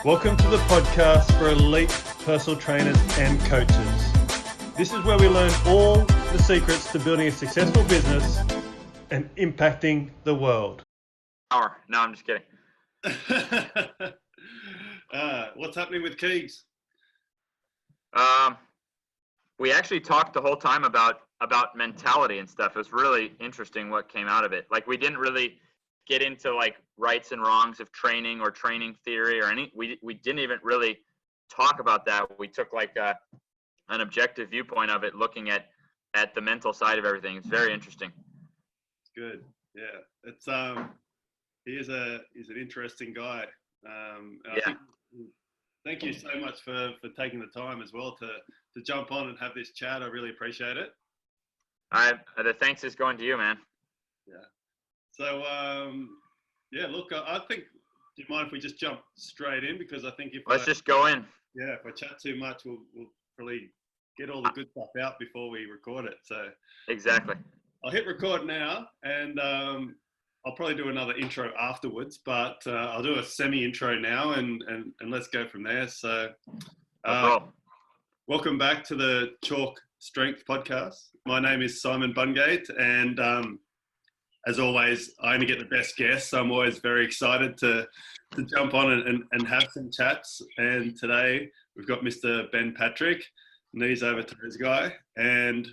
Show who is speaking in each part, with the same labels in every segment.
Speaker 1: Welcome to the podcast for elite personal trainers and coaches. This is where we learn all the secrets to building a successful business and impacting the world.
Speaker 2: No, I'm just kidding.
Speaker 3: What's happening with Keegs?
Speaker 2: We actually talked the whole time about mentality and stuff. It was really interesting what came out of it. Like, we didn't really get into like rights and wrongs of training or training theory or we didn't even really talk about that. We took like an objective viewpoint of it, looking at the mental side of everything. It's very interesting.
Speaker 3: Good. Yeah. It's he's an interesting guy. Thank you so much for taking the time as well to jump on and have this chat. I really appreciate it.
Speaker 2: The thanks is going to you, man.
Speaker 3: Yeah. So, look, I think, do you mind if we just jump straight in? Because I think
Speaker 2: Let's just go in.
Speaker 3: Yeah, if I chat too much, we'll probably get all the good stuff out before we record it. So
Speaker 2: exactly.
Speaker 3: I'll hit record now, and I'll probably do another intro afterwards, but I'll do a semi-intro now, and let's go from there. So welcome back to the Chalk Strength Podcast. My name is Simon Bungate, and as always, I only get the best guests, so I'm always very excited to jump on and have some chats. And today we've got Mr. Ben Patrick, knees over toes guy. And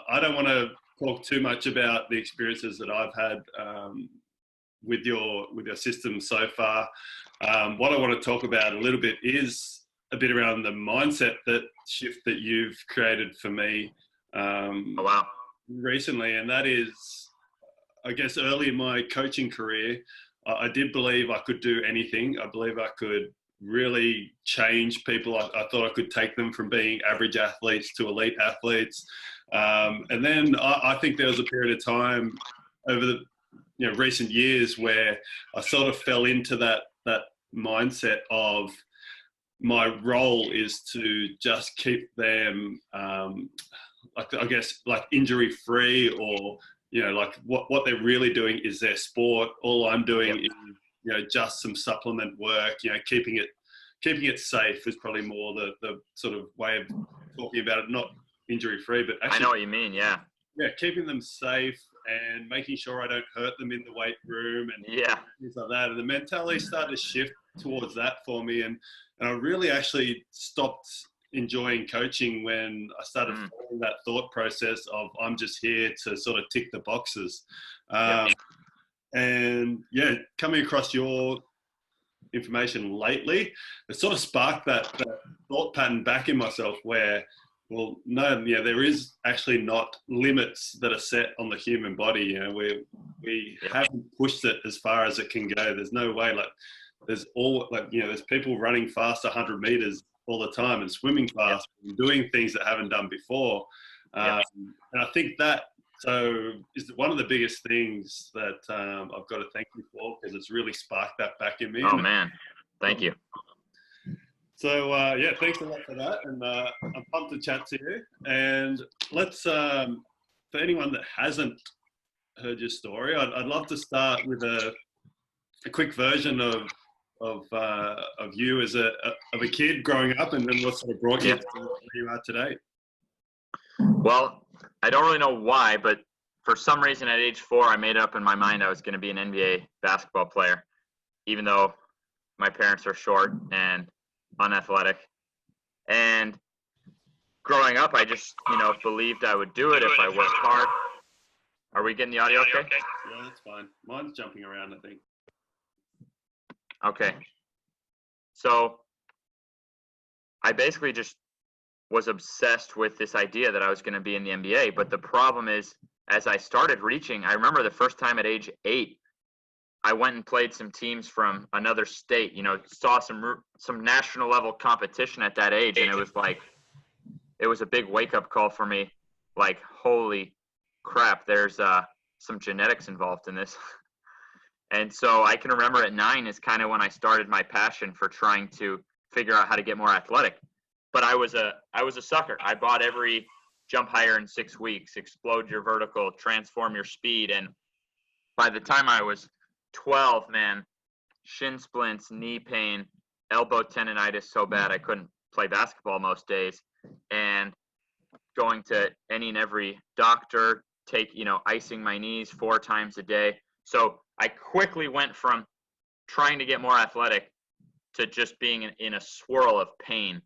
Speaker 3: I don't want to talk too much about the experiences that I've had with your system so far. What I want to talk about a little bit is a bit around the mindset shift that you've created for me recently, and that is, I guess, early in my coaching career, I did believe I could do anything. I believe I could really change people. I thought I could take them from being average athletes to elite athletes. And then I think there was a period of time over the recent years where I sort of fell into that mindset of my role is to just keep them, injury free, or like what they're really doing is their sport. All I'm doing is, just some supplement work, keeping it safe is probably more the sort of way of talking about it, not injury free, but actually,
Speaker 2: I know what you mean. Yeah,
Speaker 3: keeping them safe and making sure I don't hurt them in the weight room and things like that. And the mentality started to shift towards that for me. And I really actually stopped enjoying coaching when I started following that thought process of I'm just here to sort of tick the boxes. And coming across your information lately, it sort of sparked that thought pattern back in myself where, well, no, there is actually not limits that are set on the human body. We haven't pushed it as far as it can go. There's no way. There's people running fast 100 meters all the time and swimming fast and doing things that haven't done before. And I think that is one of the biggest things that I've got to thank you for, because it's really sparked that back in me.
Speaker 2: Oh man, thank you.
Speaker 3: So thanks a lot for that, and I'm pumped to chat to you. And let's, for anyone that hasn't heard your story, I'd love to start with a quick version of you as a kid growing up, and then what sort of brought you to where you are today.
Speaker 2: Well, I don't really know why, but for some reason at age 4, I made up in my mind I was going to be an NBA basketball player, even though my parents are short and unathletic. And growing up, I just, believed I would do it if I worked hard. Are we getting the audio okay?
Speaker 3: Yeah, that's fine. Mine's jumping around, I think.
Speaker 2: Okay. So I basically just was obsessed with this idea that I was going to be in the NBA. But the problem is, as I started reaching, I remember the first time at age 8, I went and played some teams from another state, saw some national level competition at that age. And it was a big wake up call for me. Like, holy crap, there's some genetics involved in this. And so I can remember at 9 is kind of when I started my passion for trying to figure out how to get more athletic. But I was a sucker. I bought every Jump Higher in 6 weeks, Explode Your Vertical, Transform Your Speed. And by the time I was 12, man, shin splints, knee pain, elbow tendonitis so bad I couldn't play basketball most days, and going to any and every doctor, icing my knees 4 times a day. So I quickly went from trying to get more athletic to just being in a swirl of pain.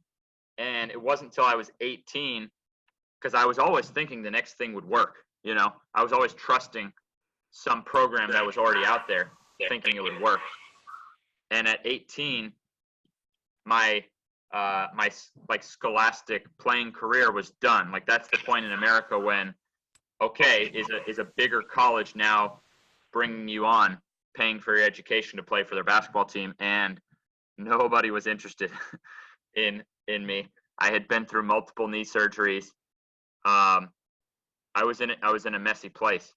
Speaker 2: And it wasn't until I was 18, because I was always thinking the next thing would work. I was always trusting some program that was already out there, thinking it would work. And at 18, my scholastic playing career was done. Like, that's the point in America when, okay, is a bigger college now bringing you on, paying for your education to play for their basketball team? And nobody was interested in me. I had been through multiple knee surgeries. I was in a messy place,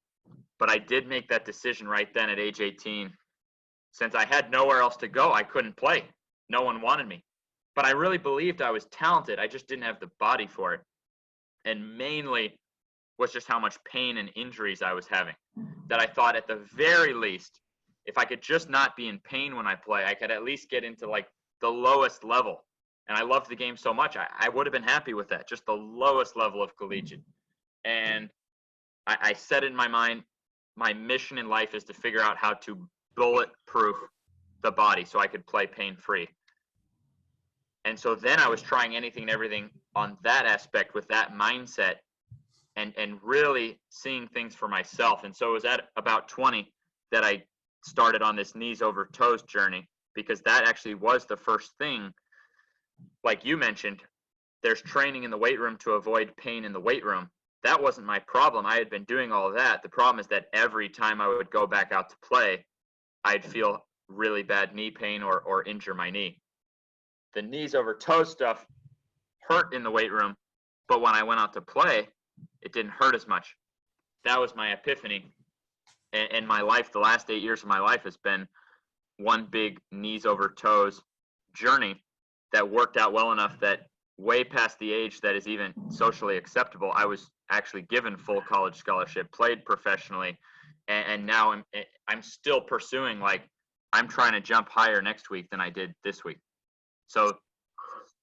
Speaker 2: but I did make that decision right then at age 18. Since I had nowhere else to go, I couldn't play. No one wanted me, but I really believed I was talented. I just didn't have the body for it. And mainly was just how much pain and injuries I was having, that I thought at the very least, if I could just not be in pain when I play, I could at least get into like the lowest level. And I loved the game so much, I would have been happy with that, just the lowest level of collegiate. And I said in my mind, my mission in life is to figure out how to bulletproof the body so I could play pain-free. And so then I was trying anything and everything on that aspect with that mindset, and really seeing things for myself. And so it was at about 20 that I started on this knees over toes journey, because that actually was the first thing. Like you mentioned, there's training in the weight room to avoid pain in the weight room. That wasn't my problem. I had been doing all of that. The problem is that every time I would go back out to play, I'd feel really bad knee pain or injure my knee. The knees over toes stuff hurt in the weight room, but when I went out to play, it didn't hurt as much. That was my epiphany. And my life, the last 8 years of my life, has been one big knees over toes journey that worked out well enough that way past the age that is even socially acceptable, I was actually given full college scholarship, played professionally, and now I'm still pursuing, like, I'm trying to jump higher next week than I did this week. So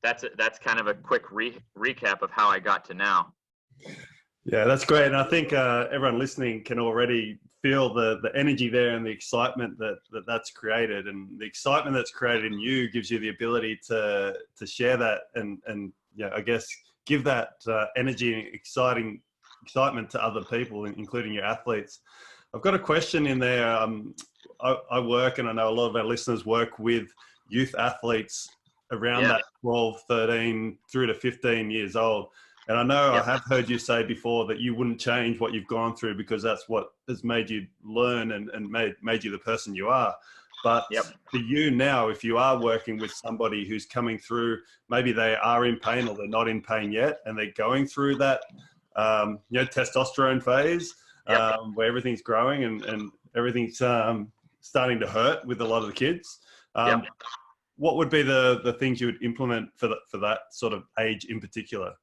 Speaker 2: that's kind of a quick recap of how I got to now.
Speaker 3: Yeah, that's great. And I think everyone listening can already feel the energy there and the excitement that's created. And the excitement that's created in you gives you the ability to share that and yeah, I guess give that energy and excitement to other people, including your athletes. I've got a question in there. I work, and I know a lot of our listeners work with youth athletes around that 12, 13 through to 15 years old. And I know I have heard you say before that you wouldn't change what you've gone through because that's what has made you learn and made you the person you are. But for you now, if you are working with somebody who's coming through, maybe they are in pain or they're not in pain yet, and they're going through that, testosterone phase where everything's growing and everything's starting to hurt with a lot of the kids. What would be the things you would implement for that sort of age in particular?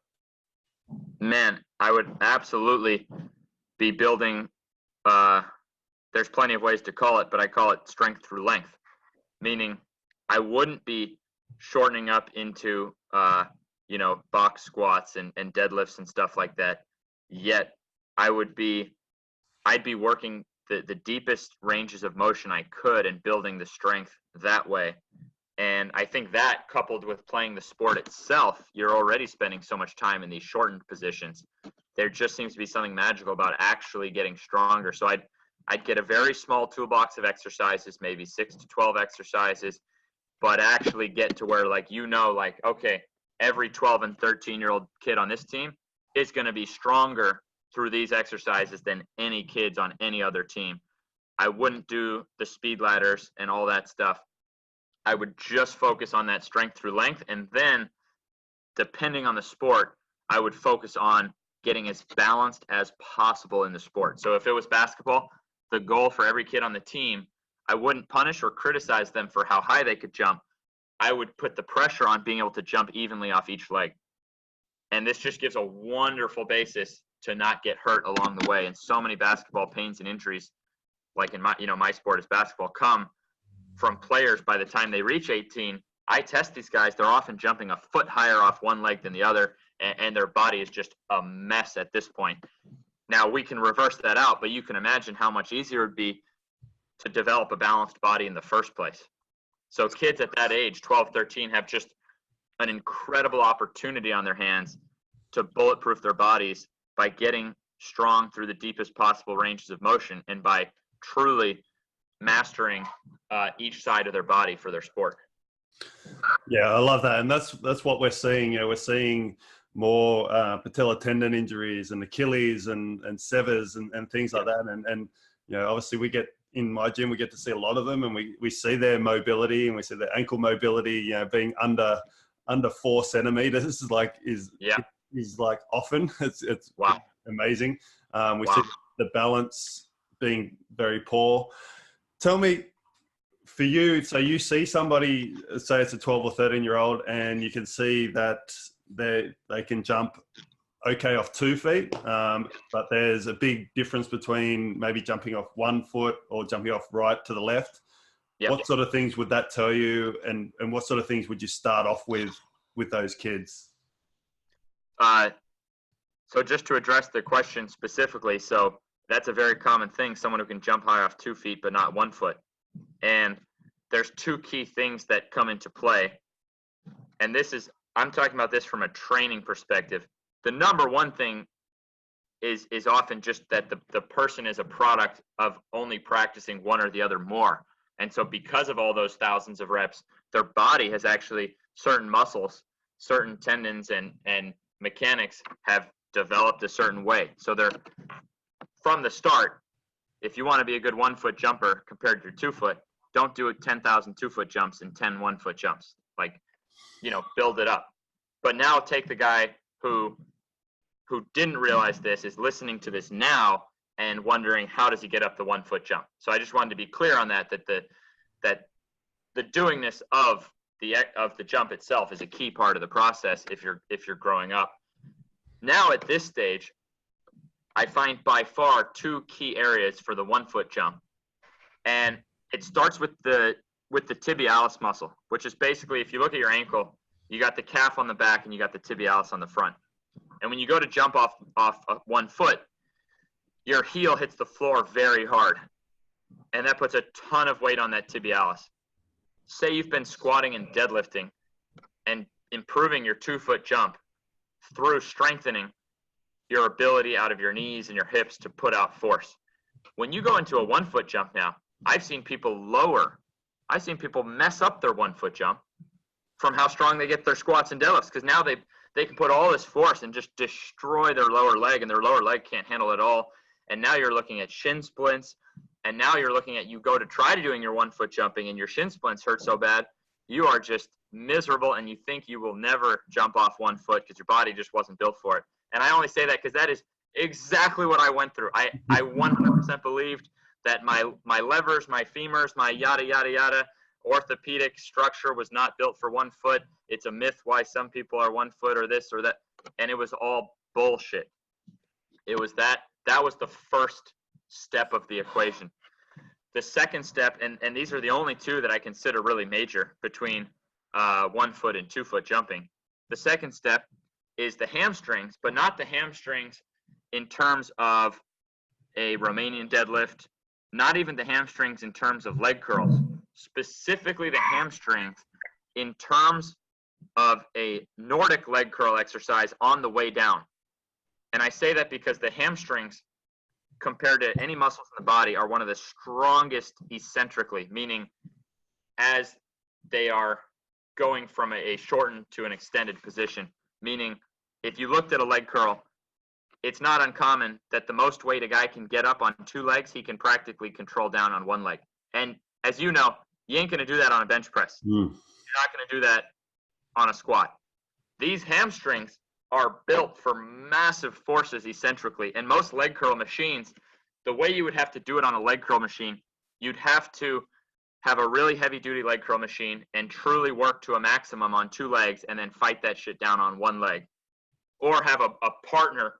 Speaker 2: Man, I would absolutely be building, there's plenty of ways to call it, but I call it strength through length, meaning I wouldn't be shortening up into, box squats and deadlifts and stuff like that. Yet I'd be working the deepest ranges of motion I could and building the strength that way. And I think that, coupled with playing the sport itself, you're already spending so much time in these shortened positions. There just seems to be something magical about actually getting stronger. So I'd get a very small toolbox of exercises, maybe 6 to 12 exercises, but actually get to where, okay, every 12 and 13-year-old kid on this team is going to be stronger through these exercises than any kids on any other team. I wouldn't do the speed ladders and all that stuff. I would just focus on that strength through length. And then, depending on the sport, I would focus on getting as balanced as possible in the sport. So if it was basketball, the goal for every kid on the team, I wouldn't punish or criticize them for how high they could jump. I would put the pressure on being able to jump evenly off each leg. And this just gives a wonderful basis to not get hurt along the way. And so many basketball pains and injuries, like in my sport is basketball, come from players by the time they reach 18 I test these guys, they're often jumping a foot higher off one leg than the other, and their body is just a mess at this point. Now, we can reverse that out, but you can imagine how much easier it would be to develop a balanced body in the first place. So kids at that age, 12, 13, have just an incredible opportunity on their hands to bulletproof their bodies by getting strong through the deepest possible ranges of motion and by truly mastering each side of their body for their sport.
Speaker 3: Yeah, I love that, and that's what we're seeing. You know, we're seeing more patella tendon injuries and Achilles and severs and things like that. And you know, obviously we get in my gym, we get to see a lot of them, and we see their mobility and we see their ankle mobility, you know, being under 4 centimeters is like often it's
Speaker 2: wow.
Speaker 3: amazing. We see the balance being very poor. Tell me, for you, so you see somebody, say it's a 12 or 13-year-old, and you can see that they can jump okay off 2 feet, but there's a big difference between maybe jumping off 1 foot or jumping off right to the left. Yep. What sort of things would that tell you, and what sort of things would you start off with those kids?
Speaker 2: So just to address the question specifically, so that's a very common thing, someone who can jump high off 2 feet but not 1 foot. And there's 2 key things that come into play. And I'm talking about this from a training perspective. The number one thing is often just that the person is a product of only practicing one or the other more. And so because of all those thousands of reps, their body has actually certain muscles, certain tendons and mechanics have developed a certain way. So they're, from the start, if you want to be a good 1 foot jumper compared to your 2 foot, don't do 10,000 2 foot jumps and 10 1 foot jumps. Like, you know, build it up. But now take the guy who didn't realize this, is listening to this now and wondering how does he get up the 1 foot jump. So I just wanted to be clear on that the doingness of the jump itself is a key part of the process if you're growing up. Now at this stage, I find by far 2 key areas for the 1 foot jump. And it starts with the tibialis muscle, which is basically, if you look at your ankle, you got the calf on the back and you got the tibialis on the front. And when you go to jump off 1 foot, your heel hits the floor very hard. And that puts a ton of weight on that tibialis. Say you've been squatting and deadlifting and improving your 2 foot jump through strengthening your ability out of your knees and your hips to put out force. When you go into a 1 foot jump now, I've seen people mess up their 1 foot jump from how strong they get their squats and deadlifts, because now they can put all this force and just destroy their lower leg, and their lower leg can't handle it all. And now you're looking at shin splints, and now you're looking at, you go to try to doing your 1 foot jumping and your shin splints hurt so bad, you are just miserable, and you think you will never jump off 1 foot because your body just wasn't built for it. And I only say that because that is exactly what I went through. I 100% believed that my levers, my femurs, my yada, yada, yada, orthopedic structure was not built for 1 foot. It's a myth why some people are 1 foot or this or that. And it was all bullshit. It was that was the first step of the equation. The second step, and these are the only 2 that I consider really major between 1 foot and 2 foot jumping. The second step is the hamstrings, but not the hamstrings in terms of a Romanian deadlift, not even the hamstrings in terms of leg curls, specifically the hamstrings in terms of a Nordic leg curl exercise on the way down. And I say that because the hamstrings, compared to any muscles in the body, are one of the strongest eccentrically, meaning as they are going from a shortened to an extended position. Meaning, if you looked at a leg curl, it's not uncommon that the most weight a guy can get up on 2 legs, he can practically control down on 1 leg. And as you know, you ain't going to do that on a bench press. You're not going to do that on a squat. These hamstrings are built for massive forces eccentrically. And most leg curl machines, the way you would have to do it on a leg curl machine, you'd have to have a really heavy duty leg curl machine and truly work to a maximum on 2 legs and then fight that shit down on 1 leg. Or have a partner,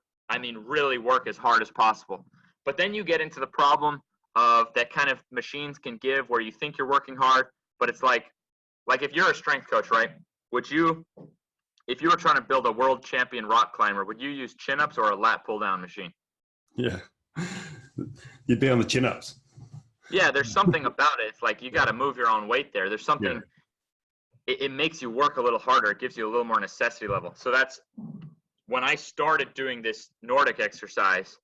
Speaker 2: really work as hard as possible. But then you get into the problem of that kind of machines can give where you think you're working hard, but it's like like if you're a strength coach, right? Would you, if you were trying to build a world champion rock climber, would you use chin-ups or a lat pull-down machine?
Speaker 3: Yeah. You'd be on the chin-ups.
Speaker 2: Yeah, there's something about it. It's like you got to move your own weight there. There's something, it makes you work a little harder. It gives you a little more necessity level. So that's, when I started doing this Nordic exercise,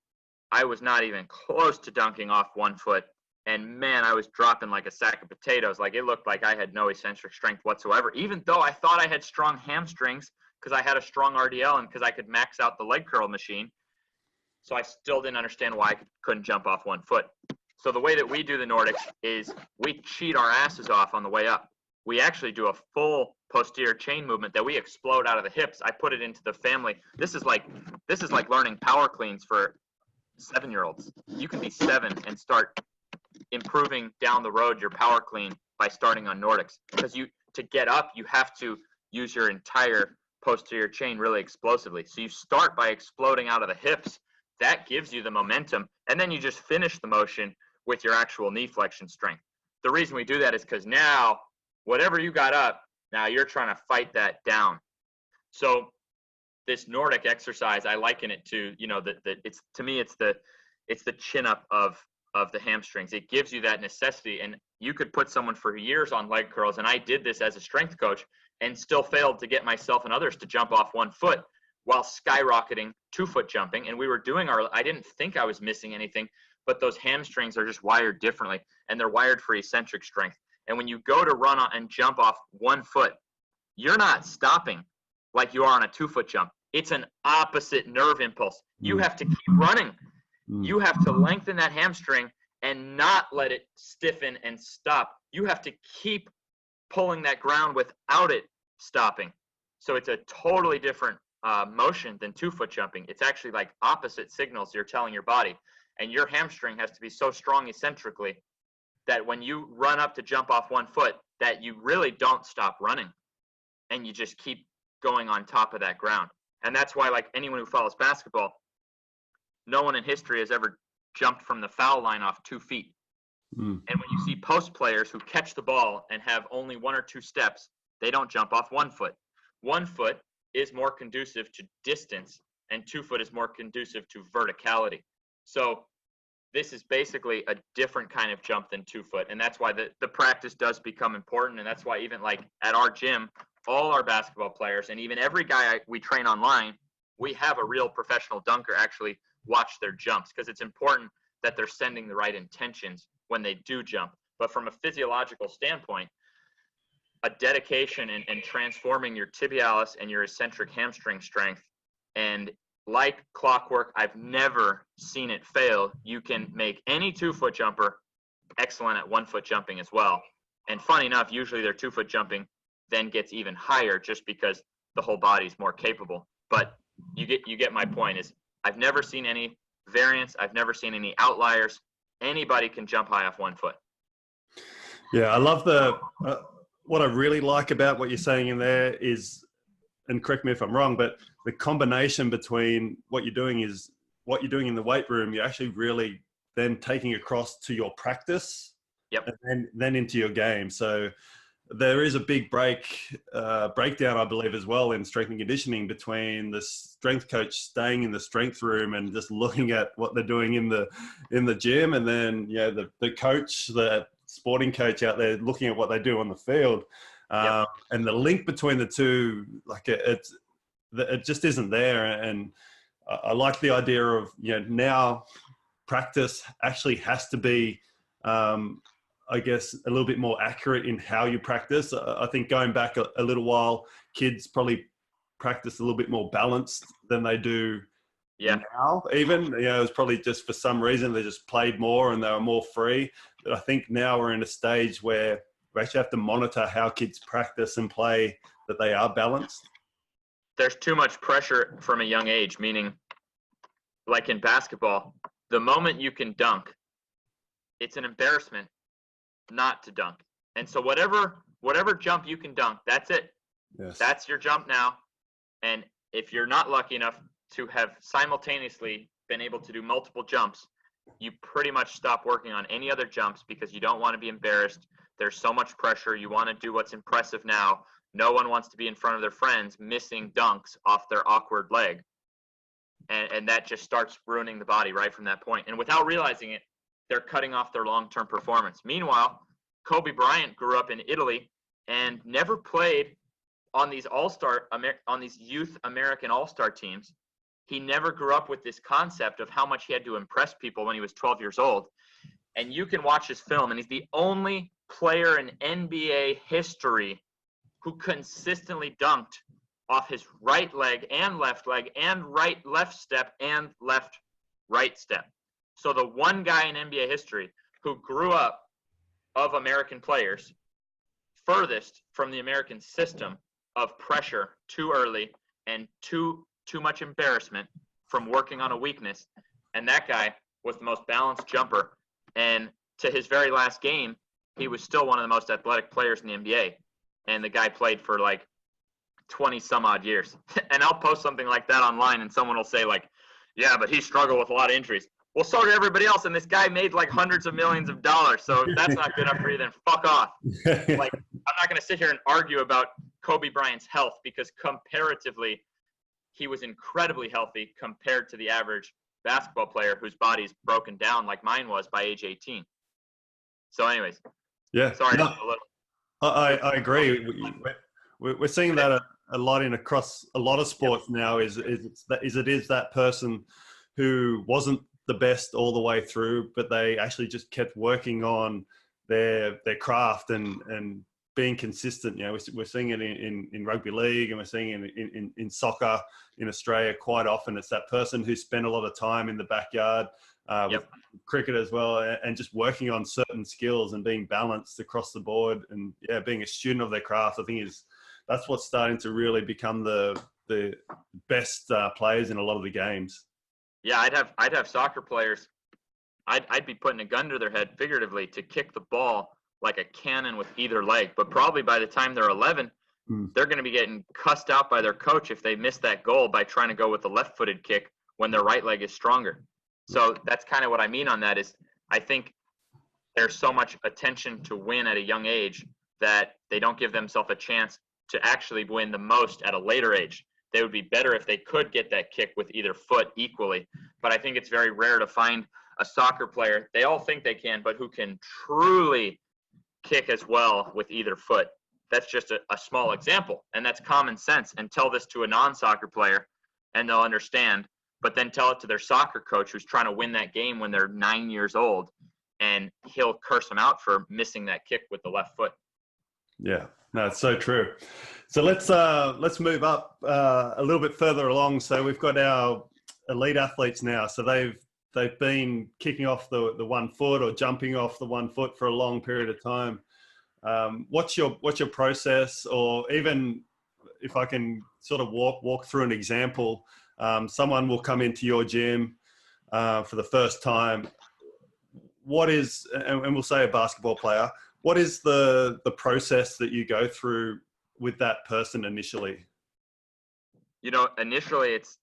Speaker 2: I was not even close to dunking off 1 foot. And man, I was dropping like a sack of potatoes. Like it looked like I had no eccentric strength whatsoever, even though I thought I had strong hamstrings because I had a strong RDL and because I could max out the leg curl machine. So I still didn't understand why I couldn't jump off 1 foot. So the way that we do the Nordics is we cheat our asses off on the way up. We actually do a full posterior chain movement that we explode out of the hips. I put it into the family. This is like learning power cleans for 7-year-olds. You can be 7 and start improving down the road your power clean by starting on Nordics, because to get up you have to use your entire posterior chain really explosively. So you start by exploding out of the hips. That gives you the momentum, and then you just finish the motion with your actual knee flexion strength. The reason we do that is because now whatever you got up, now you're trying to fight that down. So this Nordic exercise, I liken it to, it's, to me, it's the chin up of the hamstrings. It gives you that necessity, and you could put someone for years on leg curls, and I did this as a strength coach and still failed to get myself and others to jump off 1 foot while skyrocketing 2 foot jumping. And we were doing I didn't think I was missing anything, but those hamstrings are just wired differently, and they're wired for eccentric strength. And when you go to run on and jump off 1 foot, you're not stopping like you are on a 2 foot jump. It's an opposite nerve impulse. You have to keep running. You have to lengthen that hamstring and not let it stiffen and stop. You have to keep pulling that ground without it stopping. So it's a totally different motion than 2 foot jumping. It's actually like opposite signals you're telling your body. And your hamstring has to be so strong eccentrically that when you run up to jump off 1 foot, that you really don't stop running, and you just keep going on top of that ground. And that's why, like anyone who follows basketball, no one in history has ever jumped from the foul line off 2 feet. And when you see post players who catch the ball and have only 1 or 2 steps, they don't jump off 1 foot. 1 foot is more conducive to distance, and 2 foot is more conducive to verticality. So this is basically a different kind of jump than 2 foot. And that's why the practice does become important. And that's why even like at our gym, all our basketball players and even every guy we train online, we have a real professional dunker actually watch their jumps, because it's important that they're sending the right intentions when they do jump. But from a physiological standpoint, a dedication and transforming your tibialis and your eccentric hamstring strength, and like clockwork, I've never seen it fail. You can make any 2 foot jumper excellent at 1 foot jumping as well. And funny enough, usually their 2 foot jumping then gets even higher just because the whole body is more capable. But you get my point. Is I've never seen any variance. I've never seen any outliers. Anybody can jump high off 1 foot.
Speaker 3: Yeah, I love what I really like about what you're saying in there is, and correct me if I'm wrong, but the combination between what you're doing in the weight room, you're actually really then taking across to your practice.
Speaker 2: Yep.
Speaker 3: And then into your game. So there is a big breakdown, I believe, as well in strength and conditioning between the strength coach staying in the strength room and just looking at what they're doing in the gym, and then the coach, the sporting coach out there looking at what they do on the field.
Speaker 2: Yep.
Speaker 3: And the link between the two, like it just isn't there. And I like the idea of, now practice actually has to be, I guess, a little bit more accurate in how you practice. I think going back a little while, kids probably practice a little bit more balanced than they do now. Even, it was probably just for some reason they just played more and they were more free. But I think now we're in a stage where we actually have to monitor how kids practice and play, that they are balanced.
Speaker 2: There's too much pressure from a young age, meaning like in basketball, the moment you can dunk, it's an embarrassment not to dunk. And so whatever jump you can dunk, that's it.
Speaker 3: Yes.
Speaker 2: That's your jump now. And if you're not lucky enough to have simultaneously been able to do multiple jumps, you pretty much stop working on any other jumps because you don't want to be embarrassed. There's so much pressure. You want to do what's impressive now. No one wants to be in front of their friends missing dunks off their awkward leg. And that just starts ruining the body right from that point. And without realizing it, they're cutting off their long-term performance. Meanwhile, Kobe Bryant grew up in Italy and never played on these youth American all-star teams. He never grew up with this concept of how much he had to impress people when he was 12 years old. And you can watch his film, and he's the only player in NBA history who consistently dunked off his right leg and left left step and left right step. So the one guy in NBA history who grew up of American players furthest from the American system of pressure too early and too much embarrassment from working on a weakness. And that guy was the most balanced jumper. And to his very last game, he was still one of the most athletic players in the NBA. And the guy played for like 20 some odd years. And I'll post something like that online and someone will say like, yeah, but he struggled with a lot of injuries. Well, so did everybody else. And this guy made like hundreds of millions of dollars. So if that's not good enough for you, then fuck off. Like, I'm not going to sit here and argue about Kobe Bryant's health because comparatively, he was incredibly healthy compared to the average basketball player whose body's broken down like mine was by age 18. So anyways, sorry.
Speaker 1: No, I agree. We're seeing that a lot across a lot of sports now is that person who wasn't the best all the way through, but they actually just kept working on their craft and being consistent. You know, we're seeing it in rugby league, and we're seeing it in soccer in Australia quite often. It's that person who spent a lot of time in the backyard with cricket as well, and just working on certain skills and being balanced across the board, and being a student of their craft. I think that's what's starting to really become the best players in a lot of the games.
Speaker 2: Yeah, I'd have soccer players. I'd be putting a gun to their head figuratively to kick the ball like a cannon with either leg. But probably by the time they're 11, they're going to be getting cussed out by their coach if they miss that goal by trying to go with a left-footed kick when their right leg is stronger. So that's kind of what I mean on that is I think there's so much attention to win at a young age that they don't give themselves a chance to actually win the most at a later age. They would be better if they could get that kick with either foot equally. But I think it's very rare to find a soccer player, they all think they can, but who can truly kick as well with either foot. That's just a small example, and that's common sense. And tell this to a non-soccer player, and they'll understand. But then tell it to their soccer coach who's trying to win that game when they're 9 years old, and he'll curse them out for missing that kick with the left foot.
Speaker 1: Yeah, no, it's so true. So let's move up a little bit further along. So we've got our elite athletes now. So they've been kicking off the 1 foot or jumping off the 1 foot for a long period of time. What's your process, or even if I can sort of walk through an example, someone will come into your gym for the first time. What is, and we'll say a basketball player, what is the process that you go through with that person initially?
Speaker 2: You know, initially it's,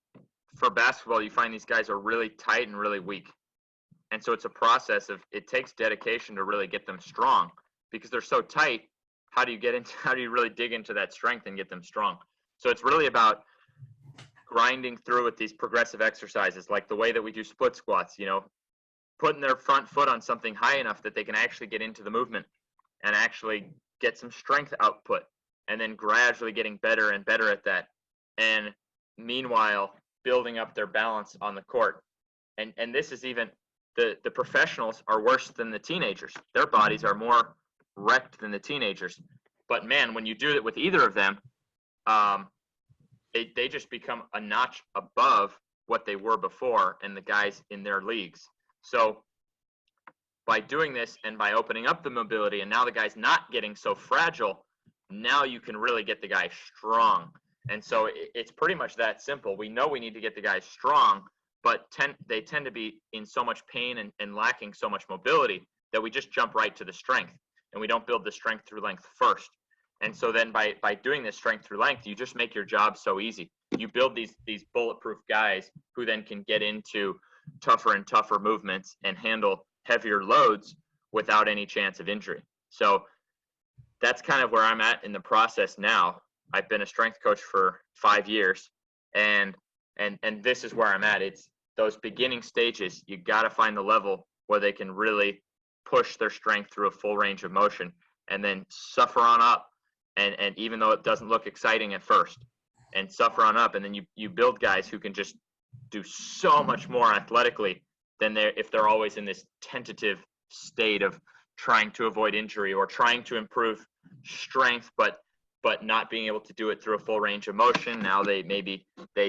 Speaker 2: for basketball, you find these guys are really tight and really weak. And so it's a process of, it takes dedication to really get them strong because they're so tight. How do you really dig into that strength and get them strong? So it's really about grinding through with these progressive exercises, like the way that we do split squats, you know, putting their front foot on something high enough that they can actually get into the movement and actually get some strength output, and then gradually getting better and better at that. And meanwhile, building up their balance on the court. And this is even, the professionals are worse than the teenagers. Their bodies are more wrecked than the teenagers. But man, when you do it with either of them, they just become a notch above what they were before and the guys in their leagues. So by doing this and by opening up the mobility, and now the guy's not getting so fragile, now you can really get the guy strong. And so it's pretty much that simple. We know we need to get the guys strong, but they tend to be in so much pain and lacking so much mobility that we just jump right to the strength, and we don't build the strength through length first. And so then by doing this strength through length, you just make your job so easy. You build these bulletproof guys who then can get into tougher and tougher movements and handle heavier loads without any chance of injury. So that's kind of where I'm at in the process now. I've been a strength coach for 5 years, and this is where I'm at. It's those beginning stages. You got to find the level where they can really push their strength through a full range of motion, and then suffer on up. And even though it doesn't look exciting at first, and suffer on up, and then you build guys who can just do so much more athletically than if they're always in this tentative state of trying to avoid injury or trying to improve strength, but not being able to do it through a full range of motion. Now they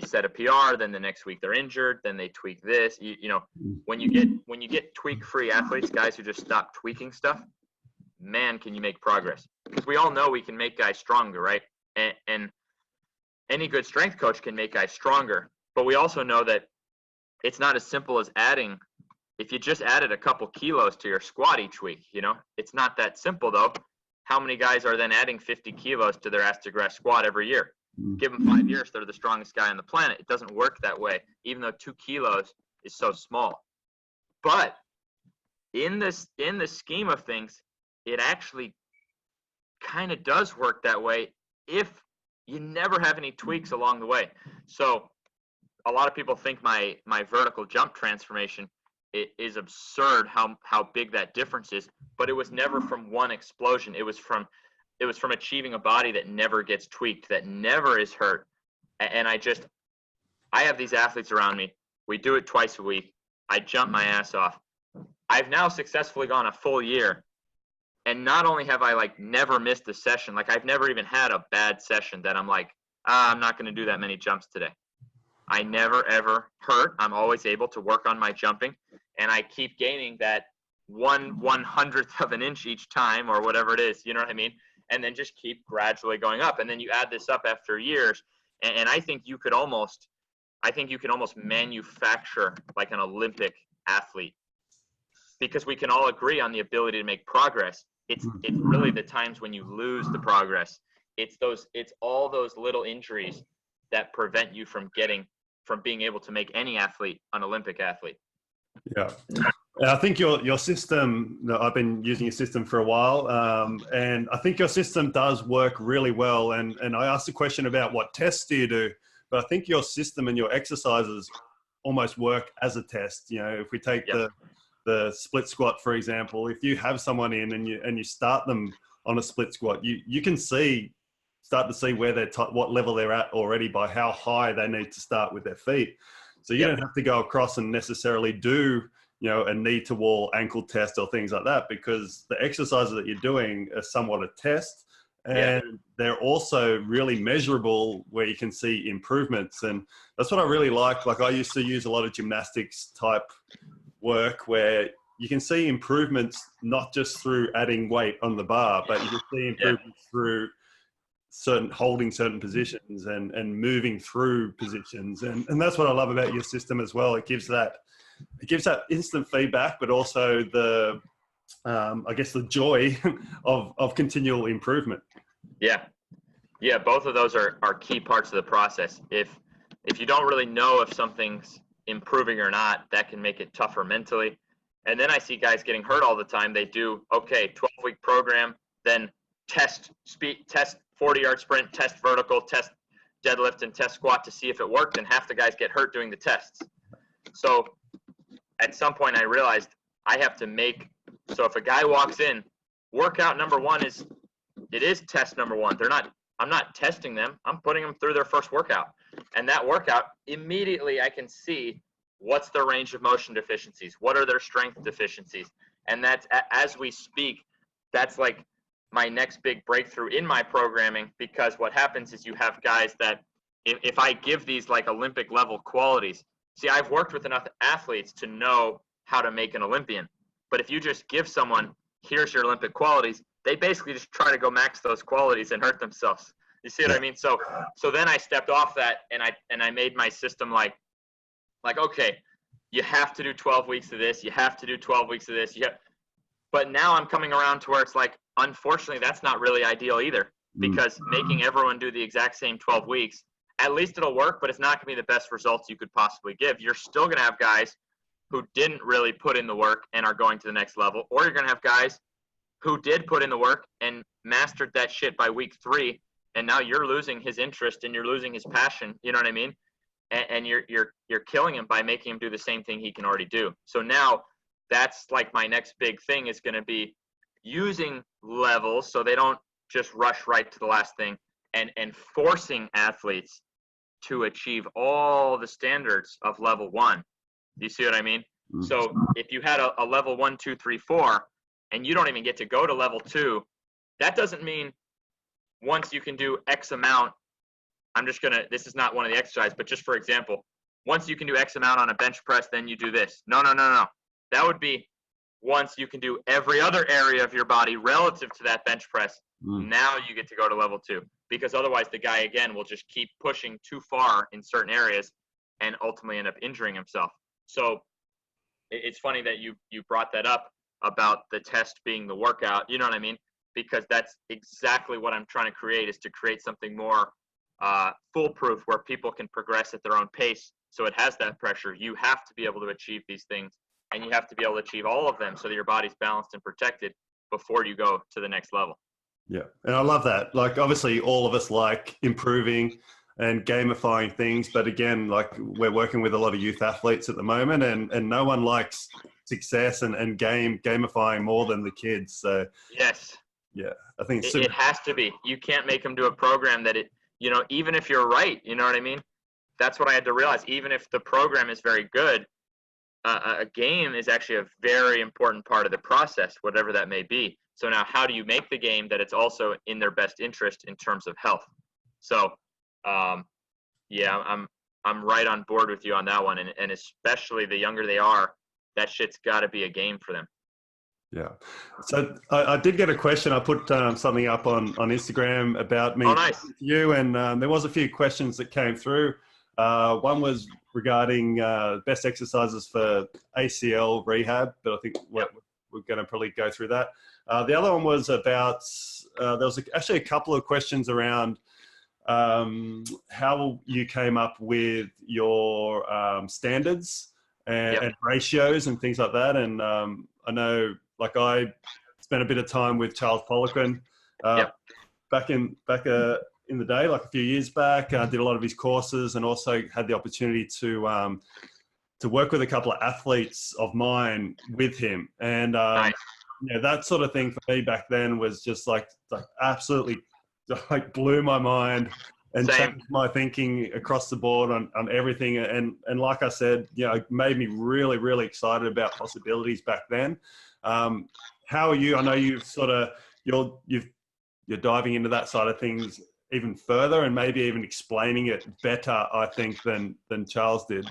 Speaker 2: set a PR, then the next week they're injured, then they tweak this. You know, when you get tweak-free athletes, guys who just stop tweaking stuff, man, can you make progress? Because we all know we can make guys stronger, right? And any good strength coach can make guys stronger, but we also know that it's not as simple as adding. If you just added a couple kilos to your squat each week, you know, it's not that simple though. How many guys are then adding 50 kilos to their ass to grass squat every year? Give them 5 years, they're the strongest guy on the planet. It doesn't work that way, even though 2 kilos is so small. But in the scheme of things, it actually kind of does work that way if you never have any tweaks along the way. So a lot of people think my vertical jump transformation, it is absurd how big that difference is, but it was never from one explosion. It was from achieving a body that never gets tweaked, that never is hurt. And I have these athletes around me. We do it twice a week. I jump my ass off. I've now successfully gone a full year. And not only have I like never missed a session, like I've never even had a bad session that I'm like, I'm not going to do that many jumps today. I never ever hurt. I'm always able to work on my jumping, and I keep gaining that 1/100th of an inch each time, or whatever it is, you know what I mean? And then just keep gradually going up. And then you add this up after years, and I think you can almost manufacture like an Olympic athlete, because we can all agree on the ability to make progress. It's really the times when you lose the progress. It's all those little injuries that prevent you from being able to make any athlete an Olympic athlete.
Speaker 1: Yeah. I think your system, I've been using your system for a while, and I think your system does work really well. And I asked the question about what tests do you do, but I think your system and your exercises almost work as a test. You know, if we take the split squat, for example, if you have someone in and you start them on a split squat, you can start to see where what level they're at already by how high they need to start with their feet. So you don't have to go across and necessarily do, you know, a knee to wall ankle test or things like that, because the exercises that you're doing are somewhat a test, and they're also really measurable where you can see improvements. And that's what I really like. Like I used to use a lot of gymnastics type work where you can see improvements not just through adding weight on the bar, but you can see improvements through holding certain positions and moving through positions. And that's what I love about your system as well. It gives that instant feedback, but also the I guess the joy of continual improvement. Yeah, both of those are key parts of the process. If you don't really know if something's improving or not, that can make it tougher mentally. And then I see guys getting hurt all the time. They do 12-week program, then test speed, test 40-yard sprint, test vertical, test deadlift, and test squat to see if it worked, and half the guys get hurt doing the tests. So at some point I realized I have to so if a guy walks in, workout number one is test number one. I'm not testing them. I'm putting them through their first workout. And that workout, immediately I can see what's their range of motion deficiencies, what are their strength deficiencies. And that's, as we speak, that's like my next big breakthrough in my programming, because what happens is you have guys that, if I give these like Olympic level qualities, see, I've worked with enough athletes to know how to make an Olympian. But if you just give someone, here's your Olympic qualities, they basically just try to go max those qualities and hurt themselves. You see what I mean? So then I stepped off that, and I made my system like, okay, you have to do 12 weeks of this. You have to do 12 weeks of this. But now I'm coming around to where it's like, unfortunately, that's not really ideal either, because making everyone do the exact same 12 weeks, at least it'll work, but it's not going to be the best results you could possibly give. You're still going to have guys who didn't really put in the work and are going to the next level, or you're going to have guys
Speaker 2: who did put in the work and mastered that shit by week 3, and now you're losing his interest and you're losing his passion. You know what I mean? And you're killing him by making him do the same thing he can already do. So now that's like my next big thing is going to be using levels so they don't just rush right to the last thing, and forcing athletes to achieve all the standards of level 1. You see what I mean? So if you had a level 1, 2, 3, 4, and you don't even get to go to level 2, that doesn't mean once you can do X amount, this is not one of the exercises, but just for example, once you can do X amount on a bench press, then you do this. No. That would be once you can do every other area of your body relative to that bench press. Now you get to go to level 2, because otherwise the guy, again, will just keep pushing too far in certain areas and ultimately end up injuring himself. So it's funny that you brought that up about the test being the workout. You know what I mean? Because that's exactly what I'm trying to create, is to create something more foolproof where people can progress at their own pace. So it has that pressure. You have to be able to achieve these things, and you have to be able to achieve all of them so that your body's balanced and protected before you go to the next level.
Speaker 1: Yeah. And I love that. Like, obviously all of us like improving and gamifying things, but again, like, we're working with a lot of youth athletes at the moment, and no one likes success and gamifying more than the kids. So
Speaker 2: yes,
Speaker 1: yeah, I think it's
Speaker 2: it has to be. You can't make them do a program that even if you're right, you know what I mean? That's what I had to realize. Even if the program is very good, a game is actually a very important part of the process, whatever that may be. So now, how do you make the game that it's also in their best interest in terms of health? So, yeah, I'm right on board with you on that one, and especially the younger they are, that shit's got to be a game for them.
Speaker 1: Yeah. So I did get a question. I put something up on Instagram about me.
Speaker 2: Oh, nice.
Speaker 1: You, and there was a few questions that came through. One was regarding best exercises for ACL rehab, but I think we're going to probably go through that. The other one was about, there was actually a couple of questions around how you came up with your standards and ratios and things like that. And I know, like, I spent a bit of time with Charles Poliquin back in the day, like a few years back. I did a lot of his courses, and also had the opportunity to work with a couple of athletes of mine with him. And
Speaker 2: Nice.
Speaker 1: That sort of thing for me back then was just like absolutely like blew my mind and changed my thinking across the board on everything. And like I said, it made me really, really excited about possibilities back then. How are you? I know you're diving into that side of things even further, and maybe even explaining it better, I think, than Charles did.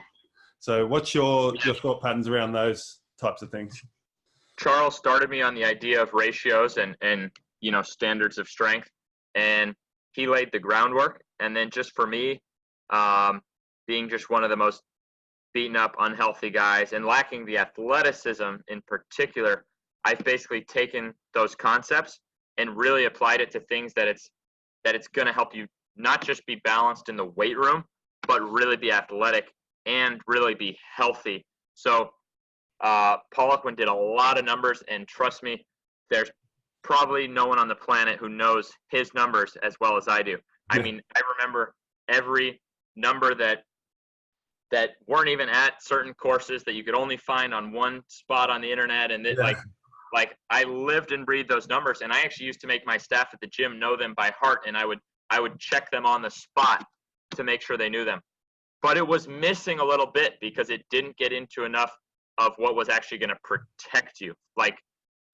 Speaker 1: So what's your thought patterns around those types of things?
Speaker 2: Charles started me on the idea of ratios and standards of strength, and he laid the groundwork. And then just for me, being just one of the most beaten up, unhealthy guys and lacking the athleticism in particular, I've basically taken those concepts and really applied it to things that it's going to help you not just be balanced in the weight room, but really be athletic and really be healthy. So Poliquin did a lot of numbers, and trust me, there's probably no one on the planet who knows his numbers as well as I do. I mean, I remember every number that weren't even at certain courses that you could only find on one spot on the internet. And like I lived and breathed those numbers, and I actually used to make my staff at the gym know them by heart, and I would check them on the spot to make sure they knew them. But it was missing a little bit because it didn't get into enough of what was actually going to protect you. Like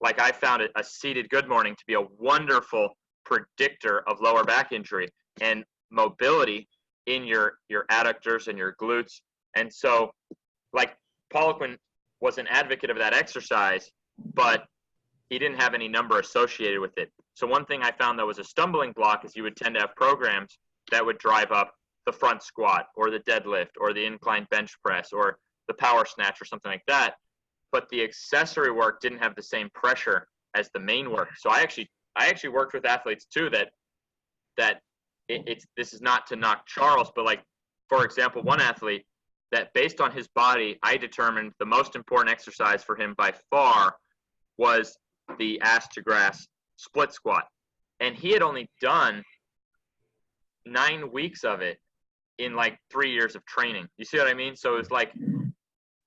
Speaker 2: I found a seated good morning to be a wonderful predictor of lower back injury and mobility in your adductors and your glutes. And so, like, Poliquin was an advocate of that exercise, but he didn't have any number associated with it. So one thing I found that was a stumbling block is you would tend to have programs that would drive up the front squat or the deadlift or the incline bench press or the power snatch or something like that. But the accessory work didn't have the same pressure as the main work. So I actually worked with athletes too that this is not to knock Charles, but like, for example, one athlete that based on his body, I determined the most important exercise for him by far was the ass to grass split squat. And he had only done 9 weeks of it in like 3 years of training. You see what I mean? So it was like,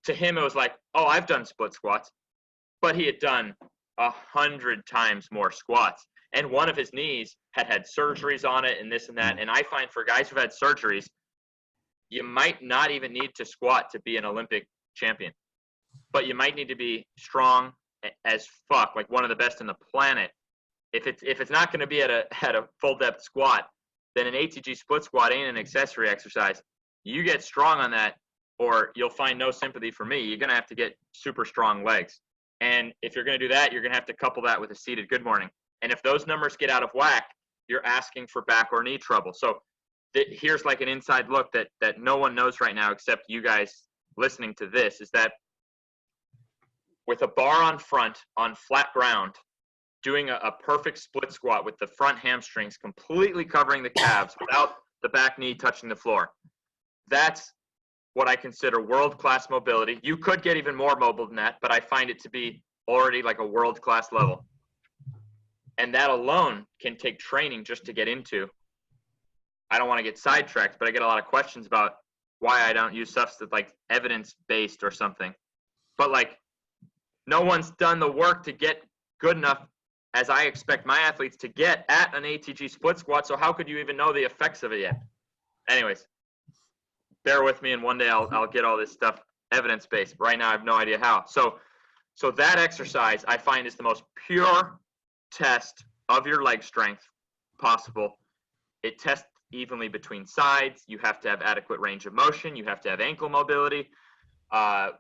Speaker 2: to him, it was like, oh, I've done split squats, but he had done 100 times more squats. And one of his knees had had surgeries on it and this and that. And I find for guys who've had surgeries, you might not even need to squat to be an Olympic champion, but you might need to be strong as fuck, like one of the best in the planet. If it's not going to be at a full depth squat, then an ATG split squat ain't an accessory exercise. You get strong on that, or you'll find no sympathy for me. You're going to have to get super strong legs. And if you're going to do that, you're going to have to couple that with a seated good morning. And if those numbers get out of whack, you're asking for back or knee trouble. So here's like an inside look that no one knows right now except you guys listening to this, is that with a bar on front on flat ground, doing a perfect split squat with the front hamstrings completely covering the calves without the back knee touching the floor. That's what I consider world-class mobility. You could get even more mobile than that, but I find it to be already like a world-class level. And that alone can take training just to get into. I don't want to get sidetracked, but I get a lot of questions about why I don't use stuff that's like evidence-based or something. But like, no one's done the work to get good enough as I expect my athletes to get at an ATG split squat. So how could you even know the effects of it yet? Anyways, bear with me, and one day I'll get all this stuff evidence-based. Right now, I have no idea how. So that exercise I find is the most pure test of your leg strength possible. It tests evenly between sides. You have to have adequate range of motion. You have to have ankle mobility.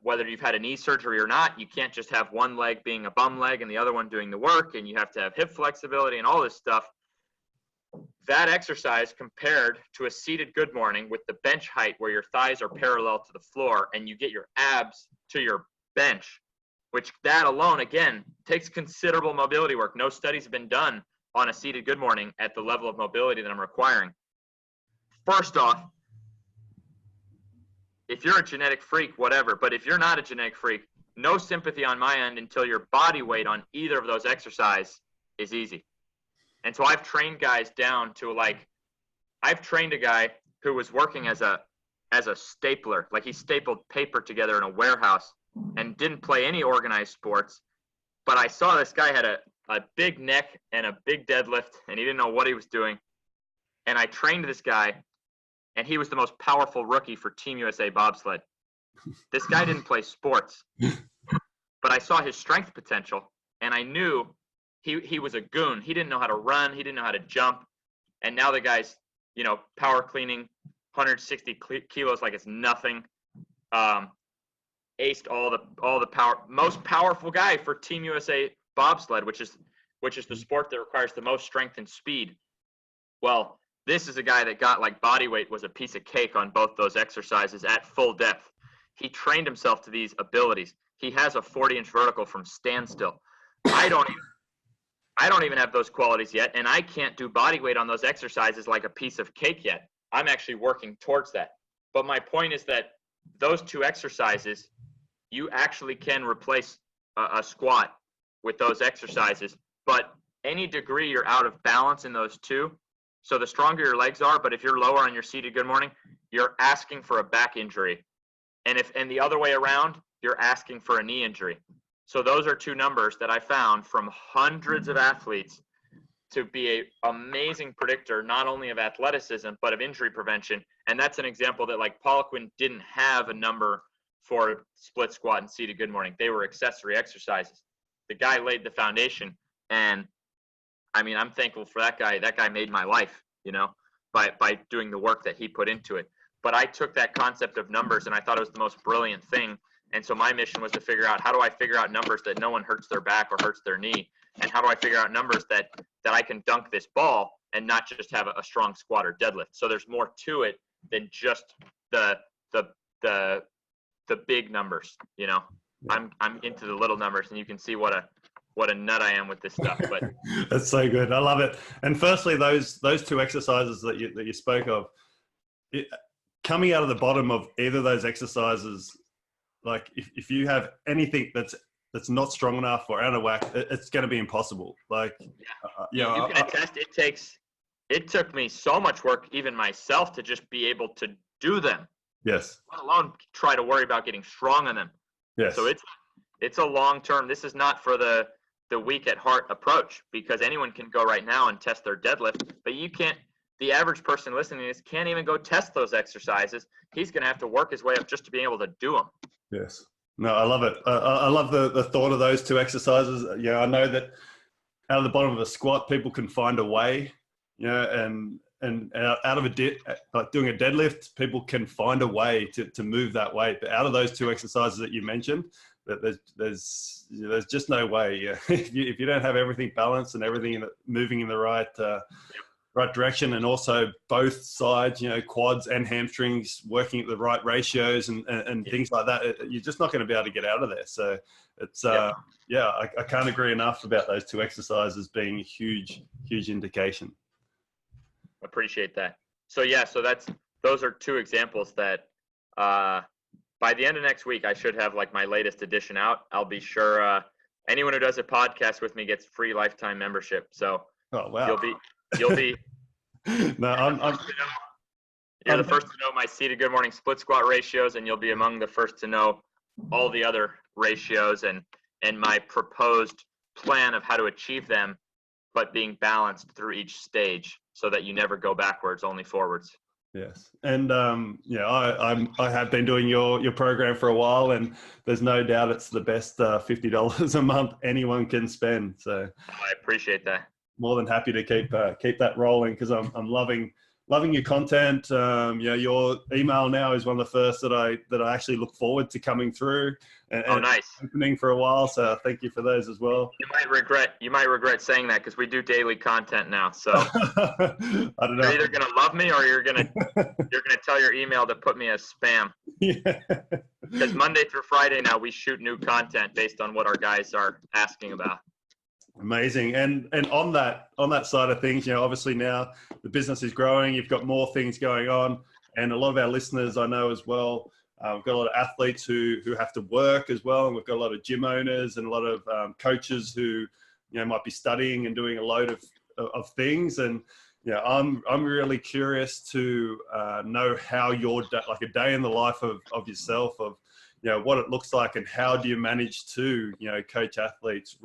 Speaker 2: Whether you've had a knee surgery or not, you can't just have one leg being a bum leg and the other one doing the work, and you have to have hip flexibility and all this stuff. That exercise compared to a seated good morning with the bench height where your thighs are parallel to the floor and you get your abs to your bench, which that alone, again, takes considerable mobility work. No studies have been done on a seated good morning at the level of mobility that I'm requiring. First off, if you're a genetic freak, whatever, but if you're not a genetic freak, no sympathy on my end until your body weight on either of those exercises is easy. And so I've trained guys down to like, I've trained a guy who was working as a stapler, like he stapled paper together in a warehouse and didn't play any organized sports. But I saw this guy had a big neck and a big deadlift, and he didn't know what he was doing. And I trained this guy, and he was the most powerful rookie for Team USA bobsled. This guy didn't play sports, but I saw his strength potential, and I knew he was a goon. He didn't know how to run. He didn't know how to jump. And now the guy's, power cleaning 160 kilos like it's nothing. Aced all the power, most powerful guy for Team USA bobsled, which is the sport that requires the most strength and speed. Well, this is a guy that got like body weight was a piece of cake on both those exercises at full depth. He trained himself to these abilities. He has a 40-inch vertical from standstill. I don't even have those qualities yet, and I can't do body weight on those exercises like a piece of cake yet. I'm actually working towards that. But my point is that those two exercises, you actually can replace a squat with those exercises, but any degree you're out of balance in those two, so the stronger your legs are, but if you're lower on your seated good morning, you're asking for a back injury. And the other way around, you're asking for a knee injury. So those are two numbers that I found from hundreds of athletes to be an amazing predictor, not only of athleticism, but of injury prevention. And that's an example that like Poliquin didn't have a number for split squat and seated good morning. They were accessory exercises. The guy laid the foundation, and I mean, I'm thankful for that guy. That guy made my life, by doing the work that he put into it. But I took that concept of numbers and I thought it was the most brilliant thing. And so my mission was to figure out, how do I figure out numbers that no one hurts their back or hurts their knee? And how do I figure out numbers that I can dunk this ball and not just have a strong squat or deadlift? So there's more to it than just the big numbers, I'm into the little numbers, and you can see what a nut I am with this stuff. But
Speaker 1: that's so good. I love it. And firstly, those two exercises that you spoke of, coming out of the bottom of either of those exercises, like if you have anything that's that's not strong enough or out of whack, it's going to be impossible. Like,
Speaker 2: you can attest. It took me so much work, even myself, to just be able to do them.
Speaker 1: Yes.
Speaker 2: Let alone try to worry about getting strong on them.
Speaker 1: Yes.
Speaker 2: So it's a long term. This is not for the weak at heart approach, because anyone can go right now and test their deadlift, but you can't. The average person listening to this can't even go test those exercises. He's going to have to work his way up just to be able to do them.
Speaker 1: Yes. No, I love it. I love the thought of those two exercises. I know that out of the bottom of a squat, people can find a way, and out of like doing a deadlift, people can find a way to move that weight. But out of those two exercises that you mentioned, there's just no way. If you don't have everything balanced and everything moving in the right direction, and also both sides, quads and hamstrings working at the right ratios and things like that, you're just not going to be able to get out of there. So it's I can't agree enough about those two exercises being a huge indication.
Speaker 2: Appreciate that. So those are two examples that by the end of next week I should have like my latest edition out. I'll be sure anyone who does a podcast with me gets free lifetime membership. So
Speaker 1: wow.
Speaker 2: You'll be
Speaker 1: no,
Speaker 2: you're the first to know my seated good morning split squat ratios, and you'll be among the first to know all the other ratios and my proposed plan of how to achieve them, but being balanced through each stage so that you never go backwards, only forwards.
Speaker 1: Yes. And I have been doing your program for a while, and there's no doubt it's the best $50 a month anyone can spend. So
Speaker 2: I appreciate that.
Speaker 1: More than happy to keep that rolling, because I'm loving your content. Your email now is one of the first that I actually look forward to coming through. And
Speaker 2: nice.
Speaker 1: Opening for a while, so thank you for those as well.
Speaker 2: You might regret saying that, because we do daily content now. So
Speaker 1: I don't know.
Speaker 2: You're either gonna love me or you're gonna tell your email to put me as spam.
Speaker 1: Yeah.
Speaker 2: Because Monday through Friday now we shoot new content based on what our guys are asking about.
Speaker 1: Amazing. And on that side of things, obviously now the business is growing. You've got more things going on, and a lot of our listeners I know as well. We've got a lot of athletes who have to work as well, and we've got a lot of gym owners and a lot of coaches who might be studying and doing a load of things. And I'm really curious to know how your like a day in the life of yourself, of what it looks like, and how do you manage to coach athletes.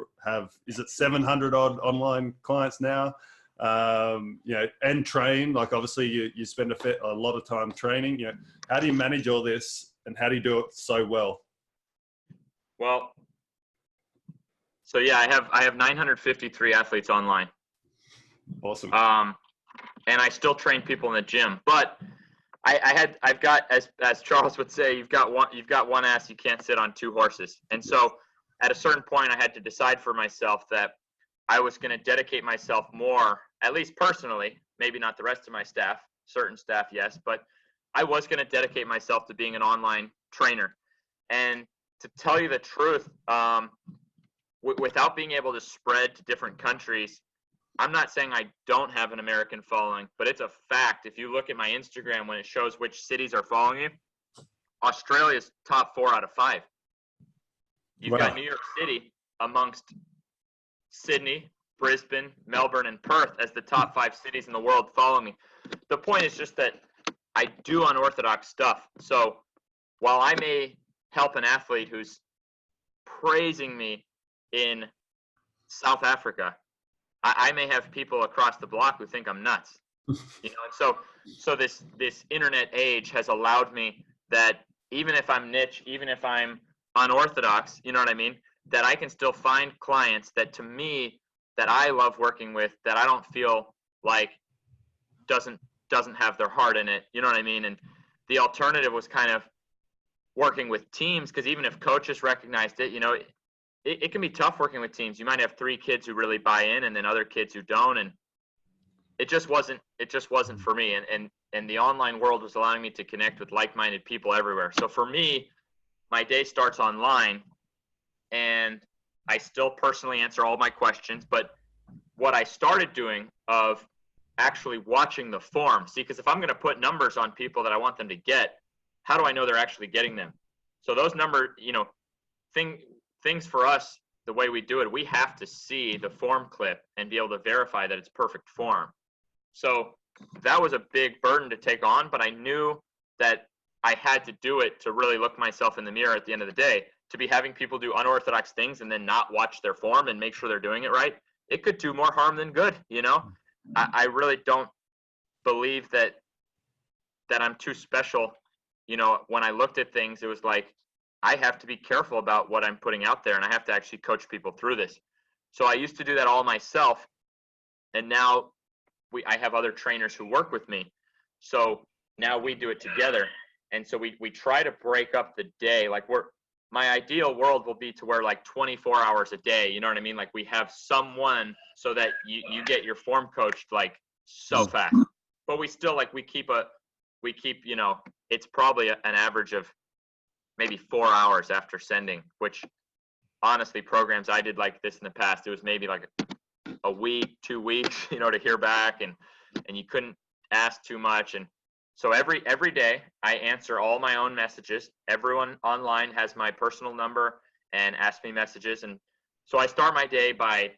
Speaker 1: Is it 700 odd online clients now, and train, like obviously you spend a lot of time training. How do you manage all this, and how do you do it so well?
Speaker 2: Well, so I have 953 athletes online.
Speaker 1: Awesome.
Speaker 2: And I still train people in the gym, but I've got, as Charles would say, you've got one ass, you can't sit on two horses. And so at a certain point I had to decide for myself that I was going to dedicate myself more, at least personally, maybe not the rest of my staff, certain staff, yes, but I was going to dedicate myself to being an online trainer. And to tell you the truth, without being able to spread to different countries, I'm not saying I don't have an American following, but it's a fact. If you look at my Instagram, when it shows which cities are following you, Australia's top 4 out of 5. You've got New York City amongst Sydney, Brisbane, Melbourne, and Perth as the top 5 cities in the world following me. The point is just that I do unorthodox stuff. So while I may help an athlete who's praising me in South Africa, I may have people across the block who think I'm nuts, and so this internet age has allowed me that even if I'm niche, even if I'm unorthodox, you know what I mean, that I can still find clients that to me, that I love working with, that I don't feel like doesn't have their heart in it, you know what I mean? And the alternative was kind of working with teams, because even if coaches recognized it, it can be tough working with teams. You might have 3 kids who really buy in, and then other kids who don't, and it just wasn't for me. And the online world was allowing me to connect with like-minded people everywhere. So for me, my day starts online, and I still personally answer all my questions. But what I started doing of actually watching the form, because if I'm going to put numbers on people that I want them to get, how do I know they're actually getting them? So those numbers, things for us, the way we do it, we have to see the form clip and be able to verify that it's perfect form. So that was a big burden to take on, but I knew that I had to do it to really look myself in the mirror at the end of the day. To be having people do unorthodox things and then not watch their form and make sure they're doing it right, it could do more harm than good, you know? I really don't believe that I'm too special. You know, when I looked at things, it was like, I have to be careful about what I'm putting out there, and I have to actually coach people through this. So I used to do that all myself, and now I have other trainers who work with me. So now we do it together. And so we try to break up the day. Like my ideal world will be to where like 24 hours a day, you know what I mean? Like we have someone so that you get your form coached like so fast. But we still like, we keep, you know, it's probably an average of maybe 4 hours after sending, which honestly, programs I did like this in the past, it was maybe like a week, 2 weeks, you know, to hear back, and you couldn't ask too much. And so every day I answer all my own messages. Everyone online has my personal number and ask me messages. And so I start my day by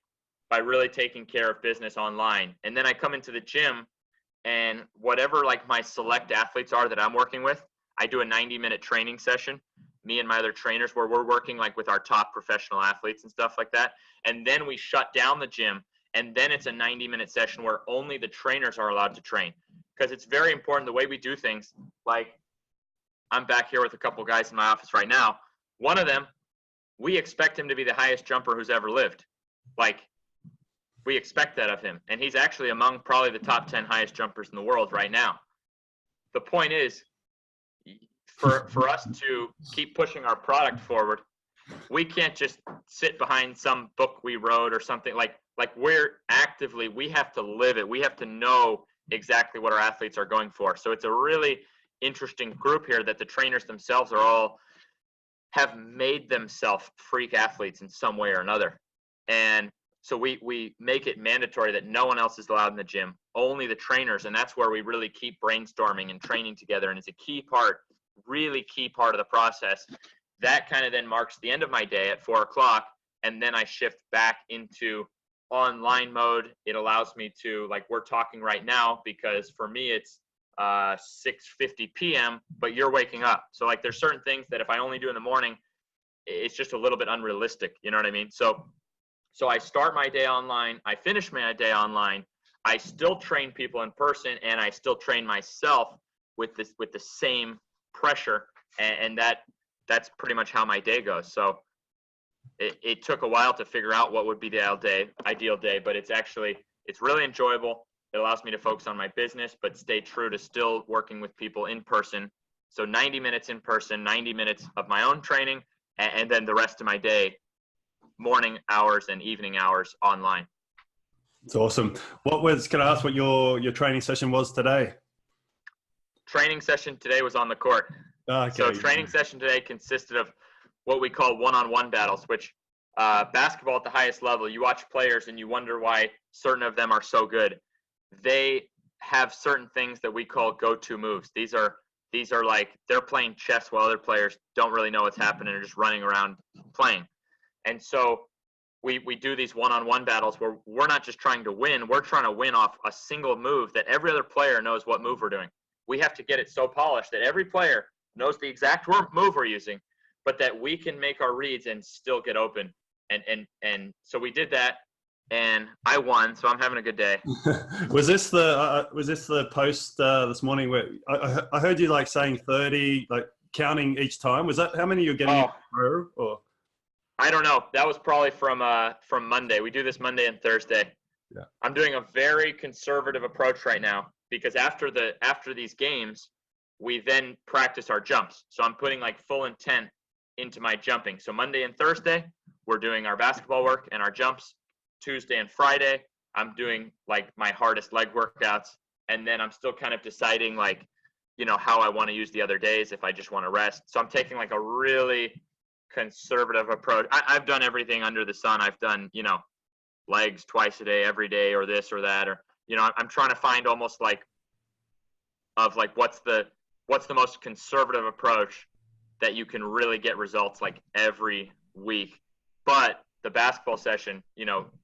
Speaker 2: really taking care of business online. And then I come into the gym, and whatever like my select athletes are that I'm working with, I do a 90-minute training session, me and my other trainers, where we're working like with our top professional athletes and stuff like that. And then we shut down the gym, and then it's a 90-minute session where only the trainers are allowed to train. Because it's very important the way we do things. Like I'm back here with a couple guys in my office right now. One of them, we expect him to be the highest jumper who's ever lived. Like we expect that of him. And he's actually among probably the top 10 highest jumpers in the world right now. The point is, for us to keep pushing our product forward, we can't just sit behind some book we wrote or something. Like we have to live it. We have to know exactly what our athletes are going for. So it's a really interesting group here that the trainers themselves have made themselves freak athletes in some way or another. And so we make it mandatory that no one else is allowed in the gym, only the trainers. And that's where we really keep brainstorming and training together. And it's a really key part of the process. That kind of then marks the end of my day at 4 o'clock. And then I shift back into online mode. It allows me to, like we're talking right now, because for me it's 6:50 p.m., but you're waking up. So like there's certain things that if I only do in the morning, it's just a little bit unrealistic. You know what I mean? So I start my day online. I finish my day online. I still train people in person, and I still train myself with the same pressure. And that's pretty much how my day goes. So it took a while to figure out what would be the ideal day, but it's really enjoyable. It allows me to focus on my business, but stay true to still working with people in person. So 90 minutes in person, 90 minutes of my own training, and then the rest of my day, morning hours and evening hours online.
Speaker 1: It's awesome. Can I ask what your training session was today?
Speaker 2: Training session today was on the court.
Speaker 1: Okay.
Speaker 2: So training session today consisted of what we call one-on-one battles, which basketball at the highest level, you watch players and you wonder why certain of them are so good. They have certain things that we call go-to moves. These are like they're playing chess while other players don't really know what's happening. They're just running around playing. And so we do these one-on-one battles where we're not just trying to win. We're trying to win off a single move that every other player knows what move we're doing. We have to get it so polished that every player knows the exact move we're using, but that we can make our reads and still get open. And so we did that, and I won. So I'm having a good day.
Speaker 1: Was this the post this morning where I heard you like saying 30, like counting each time? Was that how many you're getting in a row, or?
Speaker 2: I don't know. That was probably from Monday. We do this Monday and Thursday.
Speaker 1: Yeah.
Speaker 2: I'm doing a very conservative approach right now, because after these games, we then practice our jumps. So I'm putting like full intent into my jumping. So Monday and Thursday, we're doing our basketball work and our jumps. Tuesday and Friday, I'm doing like my hardest leg workouts. And then I'm still kind of deciding like, you know, how I want to use the other days, if I just want to rest. So I'm taking like a really conservative approach. I've done everything under the sun. I've done, you know, legs twice a day, every day, or this or that, or, you know, I'm trying to find almost like what's the most conservative approach that you can really get results like every week. But the basketball session,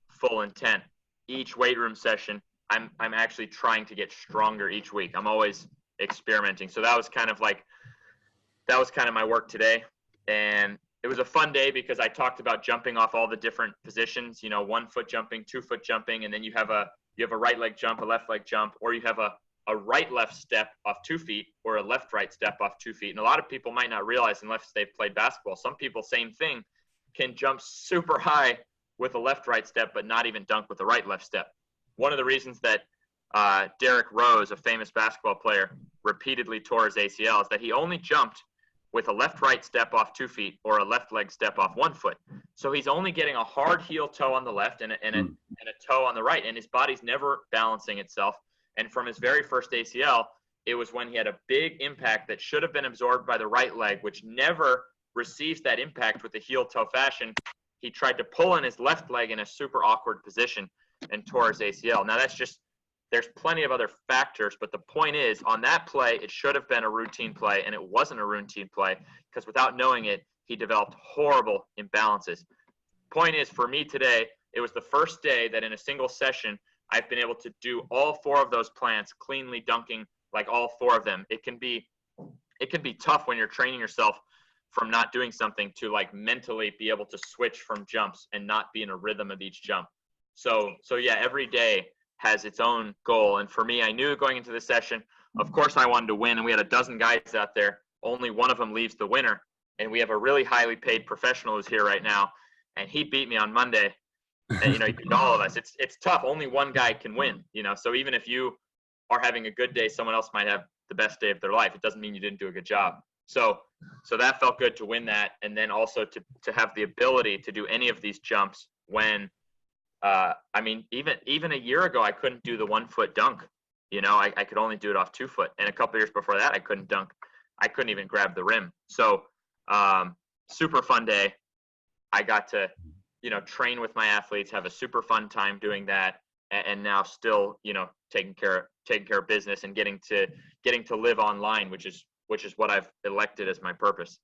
Speaker 2: full intent. Each weight room session, I'm actually trying to get stronger each week. I'm always experimenting. So that was kind of my work today. And it was a fun day because I talked about jumping off all the different positions, 1 foot jumping, 2 foot jumping, and then you have a right leg jump, a left leg jump, or you have a right left step off 2 feet or a left right step off 2 feet. And a lot of people might not realize unless they've played basketball. Some people, same thing, can jump super high with a left right step, but not even dunk with a right left step. One of the reasons that Derrick Rose, a famous basketball player, repeatedly tore his ACL is that he only jumped with a left right step off 2 feet or a left leg step off 1 foot. So he's only getting a hard heel toe on the left and a toe on the right, and his body's never balancing itself. And from his very first ACL, it was when he had a big impact that should have been absorbed by the right leg, which never receives that impact with the heel toe fashion. He tried to pull in his left leg in a super awkward position and tore his ACL. Now there's plenty of other factors, but the point is, on that play, it should have been a routine play, and it wasn't a routine play because without knowing it, he developed horrible imbalances. Point is, for me today, it was the first day that in a single session, I've been able to do all 4 of those plants, cleanly dunking like all 4 of them. It can be tough when you're training yourself from not doing something to like mentally be able to switch from jumps and not be in a rhythm of each jump. So yeah, every day has its own goal. And for me, I knew going into this session, of course I wanted to win, and we had a dozen guys out there. Only one of them leaves the winner. And we have a really highly paid professional who's here right now, and he beat me on Monday. And, he beat all of us. It's tough. Only one guy can win, So even if you are having a good day, someone else might have the best day of their life. It doesn't mean you didn't do a good job. So that felt good to win that. And then also to have the ability to do any of these jumps when, even a year ago, I couldn't do the 1 foot dunk. I could only do it off 2 foot. And a couple years before that, I couldn't dunk. I couldn't even grab the rim. So super fun day. I got to, train with my athletes, have a super fun time doing that. And now still, taking care of business and getting to live online, which is what I've elected as my purpose.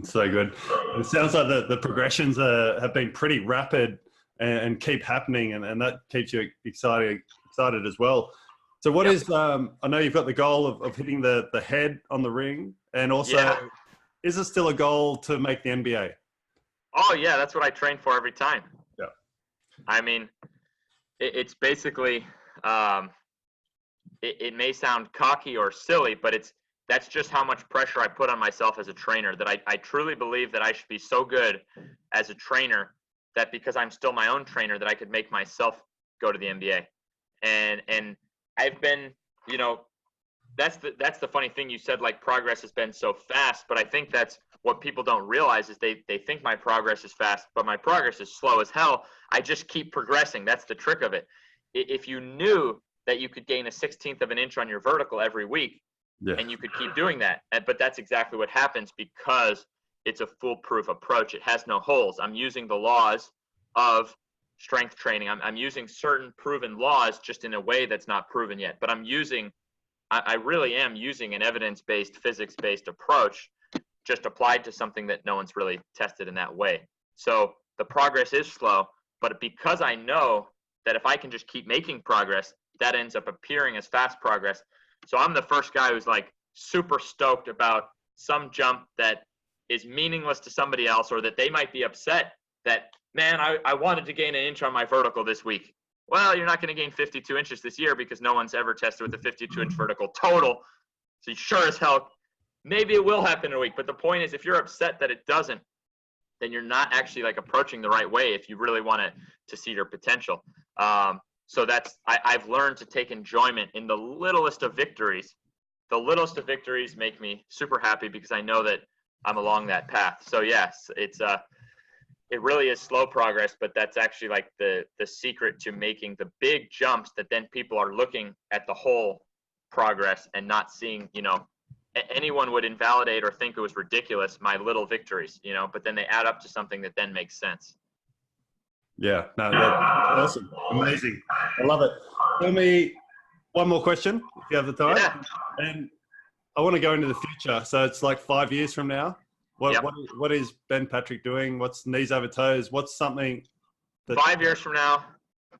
Speaker 1: So good. It sounds like the progressions have been pretty rapid and keep happening, and that keeps you excited as well. So what is, I know you've got the goal of hitting the head on the ring, and also, is it still a goal to make the NBA?
Speaker 2: Oh yeah, that's what I train for every time.
Speaker 1: Yeah.
Speaker 2: It's basically, it may sound cocky or silly, but that's just how much pressure I put on myself as a trainer, that I truly believe that I should be so good as a trainer that because I'm still my own trainer, that I could make myself go to the NBA. And I've been, that's the funny thing. You said like progress has been so fast, but I think that's what people don't realize is they think my progress is fast, but my progress is slow as hell. I just keep progressing. That's the trick of it. If you knew that you could gain a 1/16 of an inch on your vertical every week, and you could keep doing that, but that's exactly what happens because it's a foolproof approach. It has no holes. I'm using the laws of strength training. I'm using certain proven laws just in a way that's not proven yet, but I really am using an evidence-based, physics-based approach just applied to something that no one's really tested in that way. So the progress is slow, but because I know that if I can just keep making progress, that ends up appearing as fast progress. So I'm the first guy who's like super stoked about some jump that is meaningless to somebody else, or that they might be upset that, man, I wanted to gain an inch on my vertical this week. Well, you're not going to gain 52 inches this year because no one's ever tested with a 52-inch vertical total. So sure as hell, maybe it will happen in a week. But the point is, if you're upset that it doesn't, then you're not actually like approaching the right way if you really want to see your potential. So I've learned to take enjoyment in the littlest of victories. The littlest of victories make me super happy because I know that I'm along that path. So yes, it really is slow progress, but that's actually like the secret to making the big jumps that then people are looking at the whole progress and not seeing, anyone would invalidate or think it was ridiculous, my little victories, but then they add up to something that then makes sense.
Speaker 1: Yeah, no, that's awesome. Amazing. I love it. Tell me one more question, if you have the time.
Speaker 2: Yeah.
Speaker 1: And I want to go into the future. So it's like 5 years from now. What,
Speaker 2: Yep.
Speaker 1: what is Ben Patrick doing? What's Knees Over Toes? What's something that
Speaker 2: 5 years from now,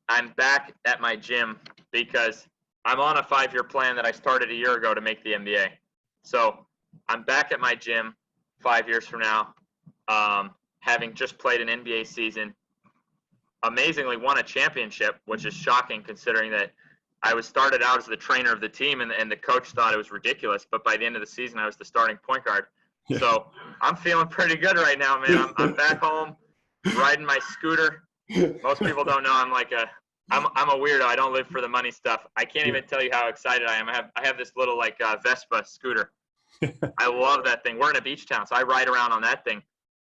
Speaker 2: I'm back at my gym because I'm on a 5-year plan that I started a year ago to make the NBA. So I'm back at my gym 5 years from now, having just played an NBA season, amazingly won a championship, which is shocking considering that I was started out as the trainer of the team and the coach thought it was ridiculous. But by the end of the season, I was the starting point guard.
Speaker 1: Yeah.
Speaker 2: So I'm feeling pretty good right now, man. I'm back home riding my scooter. Most people don't know I'm a weirdo. I don't live for the money stuff. I can't even tell you how excited I am. I have this little Vespa scooter. I love that thing. We're in a beach town, so I ride around on that thing.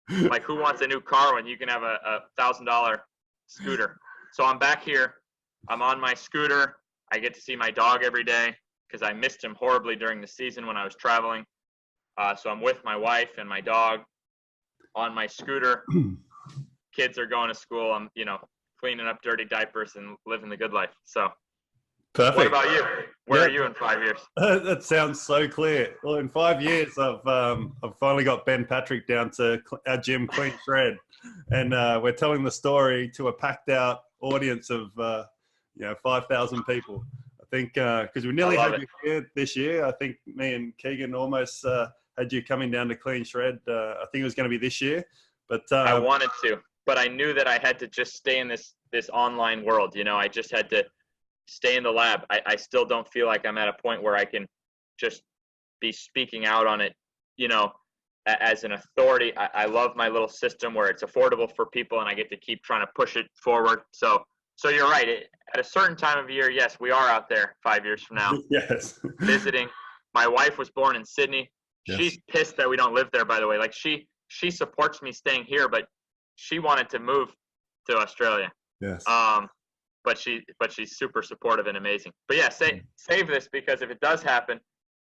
Speaker 2: Like, who wants a new car when you can have a $1,000 scooter? So I'm back here. I'm on my scooter. I get to see my dog every day because I missed him horribly during the season when I was traveling. So I'm with my wife and my dog on my scooter. Kids are going to school. I'm, cleaning up dirty diapers and living the good life. So
Speaker 1: perfect?
Speaker 2: what about you? Where are you in 5 years?
Speaker 1: That sounds so clear. Well, in 5 years, I've finally got Ben Patrick down to our gym, Clean Shred, and we're telling the story to a packed out audience of 5,000 people. I think because we nearly had you here this year. I think me and Keegan almost had you coming down to Clean Shred. I think it was going to be this year, but
Speaker 2: I wanted to, but I knew that I had to just stay in this online world. I just had to stay in the lab. I still don't feel like I'm at a point where I can just be speaking out on it, as an authority. I love my little system where it's affordable for people and I get to keep trying to push it forward. So you're right. At a certain time of year, yes, we are out there 5 years from now.
Speaker 1: Yes.
Speaker 2: Visiting. My wife was born in Sydney.
Speaker 1: Yes.
Speaker 2: She's pissed that we don't live there, by the way. Like, she supports me staying here, but she wanted to move to Australia.
Speaker 1: Yes.
Speaker 2: But she's super supportive and amazing. But yeah, save this, because if it does happen,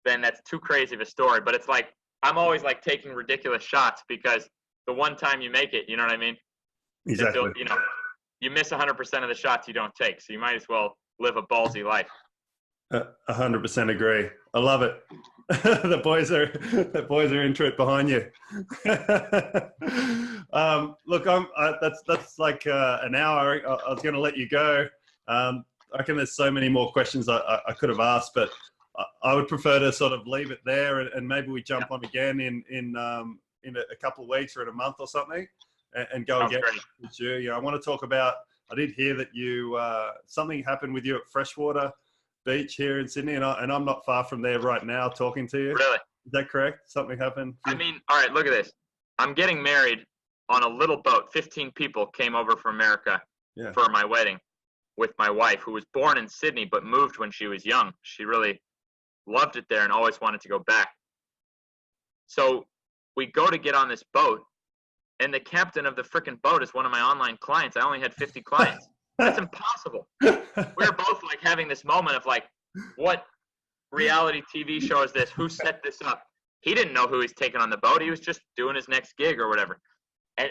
Speaker 2: then that's too crazy of a story. But it's like, I'm always like taking ridiculous shots because the one time you make it, you know what I mean?
Speaker 1: Exactly.
Speaker 2: You miss 100% of the shots you don't take. So you might as well live a ballsy life.
Speaker 1: 100% agree. I love it. The boys are into it behind you. Look, that's like an hour. I was going to let you go. I reckon there's so many more questions I could have asked, but I would prefer to sort of leave it there, and maybe we jump on again in a couple of weeks or in a month or something, and go again with you. I want to talk about. I did hear that you something happened with you at Freshwater Beach here in Sydney, and I'm not far from there right now talking to you.
Speaker 2: Really?
Speaker 1: Is that correct? Something happened?
Speaker 2: I mean, all right, look at this. I'm getting married on a little boat. 15 people came over from America for my wedding with my wife, who was born in Sydney but moved when she was young. She really loved it there and always wanted to go back. So we go to get on this boat, and the captain of the freaking boat is one of my online clients. I only had 50 clients. That's impossible. We're both like having this moment of like, what reality TV show is this? Who set this up? He didn't know who he's taking on the boat. He was just doing his next gig or whatever.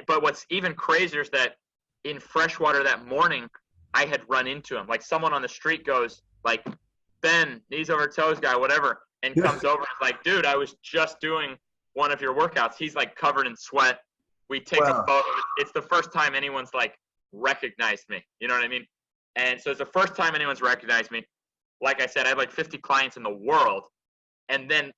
Speaker 2: But what's even crazier is that in Freshwater that morning, I had run into him. Like, someone on the street goes like, Ben, knees over toes guy, whatever, and comes over and is like, dude, I was just doing one of your workouts. He's like covered in sweat. We take a photo. It's the first time anyone's like recognized me. You know what I mean? And so it's the first time anyone's recognized me. Like I said, I had like 50 clients in the world. And then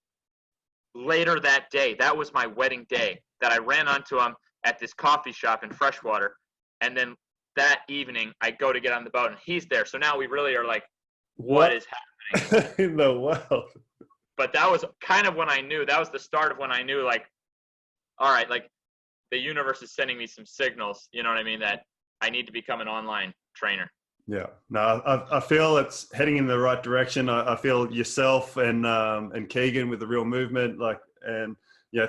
Speaker 2: later that day, that was my wedding day, that I ran onto him at this coffee shop in Freshwater. And then that evening, I go to get on the boat and he's there. So now we really are like, what is happening
Speaker 1: in the world?
Speaker 2: But that was kind of when I knew. That was the start of when I knew, like, all right, like, the universe is sending me some signals, you know what I mean, that I need to become an online trainer.
Speaker 1: Yeah, no, I feel it's heading in the right direction. I feel yourself and Keegan with the Real Movement, like, and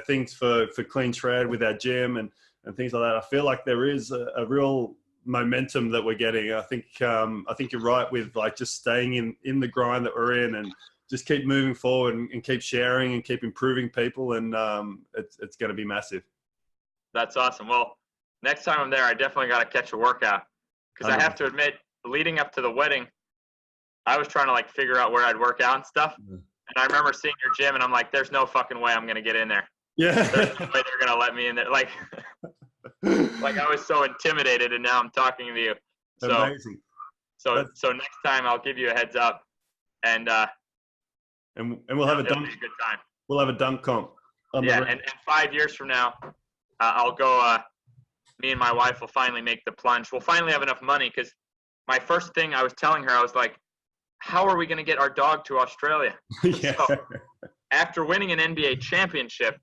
Speaker 1: things for Clean Shred with our gym and things like that. I feel like there is a real momentum that we're getting. I think you're right with like just staying in the grind that we're in and just keep moving forward and keep sharing and keep improving people, and it's going to be massive.
Speaker 2: That's awesome. Well, next time I'm there, I definitely got to catch a workout, because I have to admit, leading up to the wedding, I was trying to like figure out where I'd work out and stuff. And I remember seeing your gym and I'm like, there's no fucking way I'm going to get in there.
Speaker 1: Yeah.
Speaker 2: There's no way they're gonna let me in there. Like I was so intimidated, and now I'm talking to you. So
Speaker 1: Amazing.
Speaker 2: so
Speaker 1: That's-
Speaker 2: so next time I'll give you a heads up, and
Speaker 1: And we'll have a
Speaker 2: it'll
Speaker 1: dunk.
Speaker 2: be a good time.
Speaker 1: We'll have a dunk comp. On
Speaker 2: Yeah,
Speaker 1: the
Speaker 2: and 5 years from now, I'll go. Me and my wife will finally make the plunge. We'll finally have enough money, because my first thing I was telling her, I was like, how are we going to get our dog to Australia?
Speaker 1: yeah.
Speaker 2: So, after winning an NBA championship,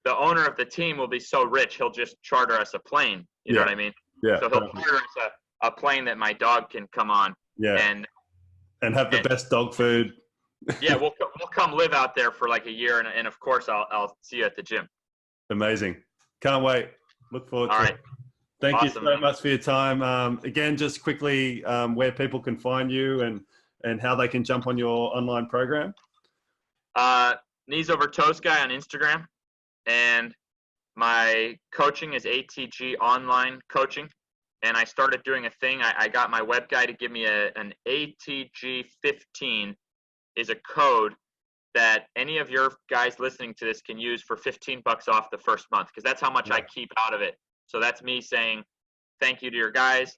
Speaker 2: the owner of the team will be so rich, he'll just charter us a plane. You know
Speaker 1: Yeah.
Speaker 2: what I mean?
Speaker 1: Yeah.
Speaker 2: So he'll
Speaker 1: Perfect.
Speaker 2: charter us a plane that my dog can come on.
Speaker 1: Yeah. And have the best dog food.
Speaker 2: Yeah, we'll come live out there for like a year, and of course I'll see you at the gym.
Speaker 1: Amazing. Can't wait. Look forward
Speaker 2: All
Speaker 1: to
Speaker 2: right.
Speaker 1: it. Thank you
Speaker 2: Awesome,
Speaker 1: so
Speaker 2: man.
Speaker 1: much for your time. Again, just quickly, where people can find you and how they can jump on your online program.
Speaker 2: Knees Over Toes Guy on Instagram, and my coaching is ATG Online Coaching. And I started doing a thing. I got my web guy to give me an ATG 15 is a code that any of your guys listening to this can use for $15 off the first month, because that's how much I keep out of it. So that's me saying thank you to your guys.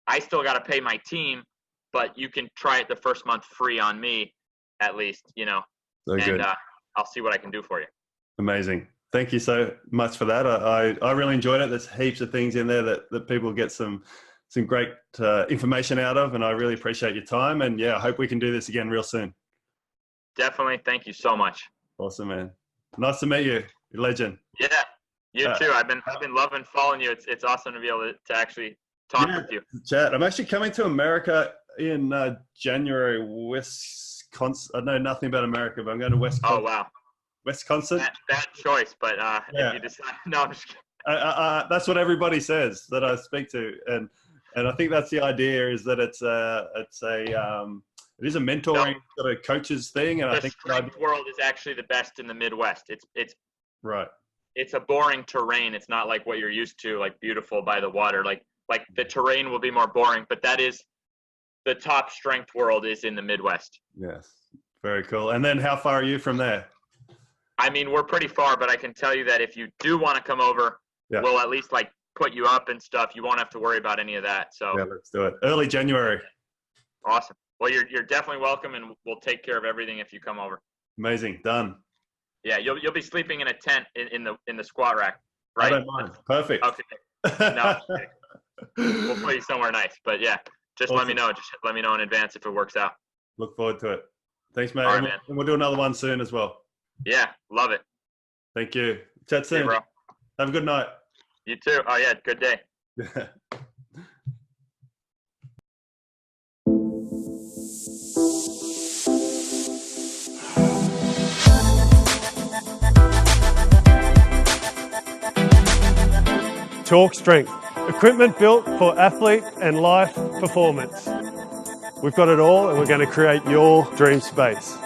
Speaker 2: I still got to pay my team, but you can try it the first month free on me, at least, you know.
Speaker 1: So good.
Speaker 2: And I'll see what I can do for you.
Speaker 1: Amazing. Thank you so much for that. I really enjoyed it. There's heaps of things in there that people get some great information out of, and I really appreciate your time. And yeah, I hope we can do this again real soon.
Speaker 2: Definitely. Thank you so much.
Speaker 1: Awesome, man. Nice to meet you. You're a legend.
Speaker 2: Yeah, you too. I've been loving following you. It's awesome to be able to actually talk with you.
Speaker 1: Chat. I'm actually coming to America in January. Wisconsin. I know nothing about America, but I'm going to Wisconsin.
Speaker 2: Oh wow.
Speaker 1: Wisconsin.
Speaker 2: Bad choice, but if you decide, no, I'm just kidding.
Speaker 1: That's what everybody says that I speak to, and I think that's the idea, is that it is a mentoring sort of coaches thing, and I think
Speaker 2: the strength world is actually the best in the Midwest. It's
Speaker 1: right.
Speaker 2: It's a boring terrain. It's not like what you're used to, like beautiful by the water. Like the terrain will be more boring, but that is the top strength world is in the Midwest.
Speaker 1: Yes, very cool. And then how far are you from there?
Speaker 2: I mean, we're pretty far, but I can tell you that if you do want to come over, we'll at least like put you up and stuff. You won't have to worry about any of that. So
Speaker 1: yeah, let's do it. Early January.
Speaker 2: Awesome. Well, you're definitely welcome, and we'll take care of everything if you come over.
Speaker 1: Amazing. Done.
Speaker 2: Yeah, you'll be sleeping in a tent in the squat rack, right?
Speaker 1: I don't mind. Perfect.
Speaker 2: Okay. No, we'll put you somewhere nice, but yeah, just let me know. Just let me know in advance if it works out.
Speaker 1: Look forward to it. Thanks, mate.
Speaker 2: All right, man.
Speaker 1: And we'll do another one soon as well.
Speaker 2: Yeah, love it.
Speaker 1: Thank you. Chat soon.
Speaker 2: Hey, bro.
Speaker 1: Have a good night.
Speaker 2: You too. Oh yeah, good day.
Speaker 4: Talk Strength, equipment built for athlete and life performance. We've got it all, and we're going to create your dream space.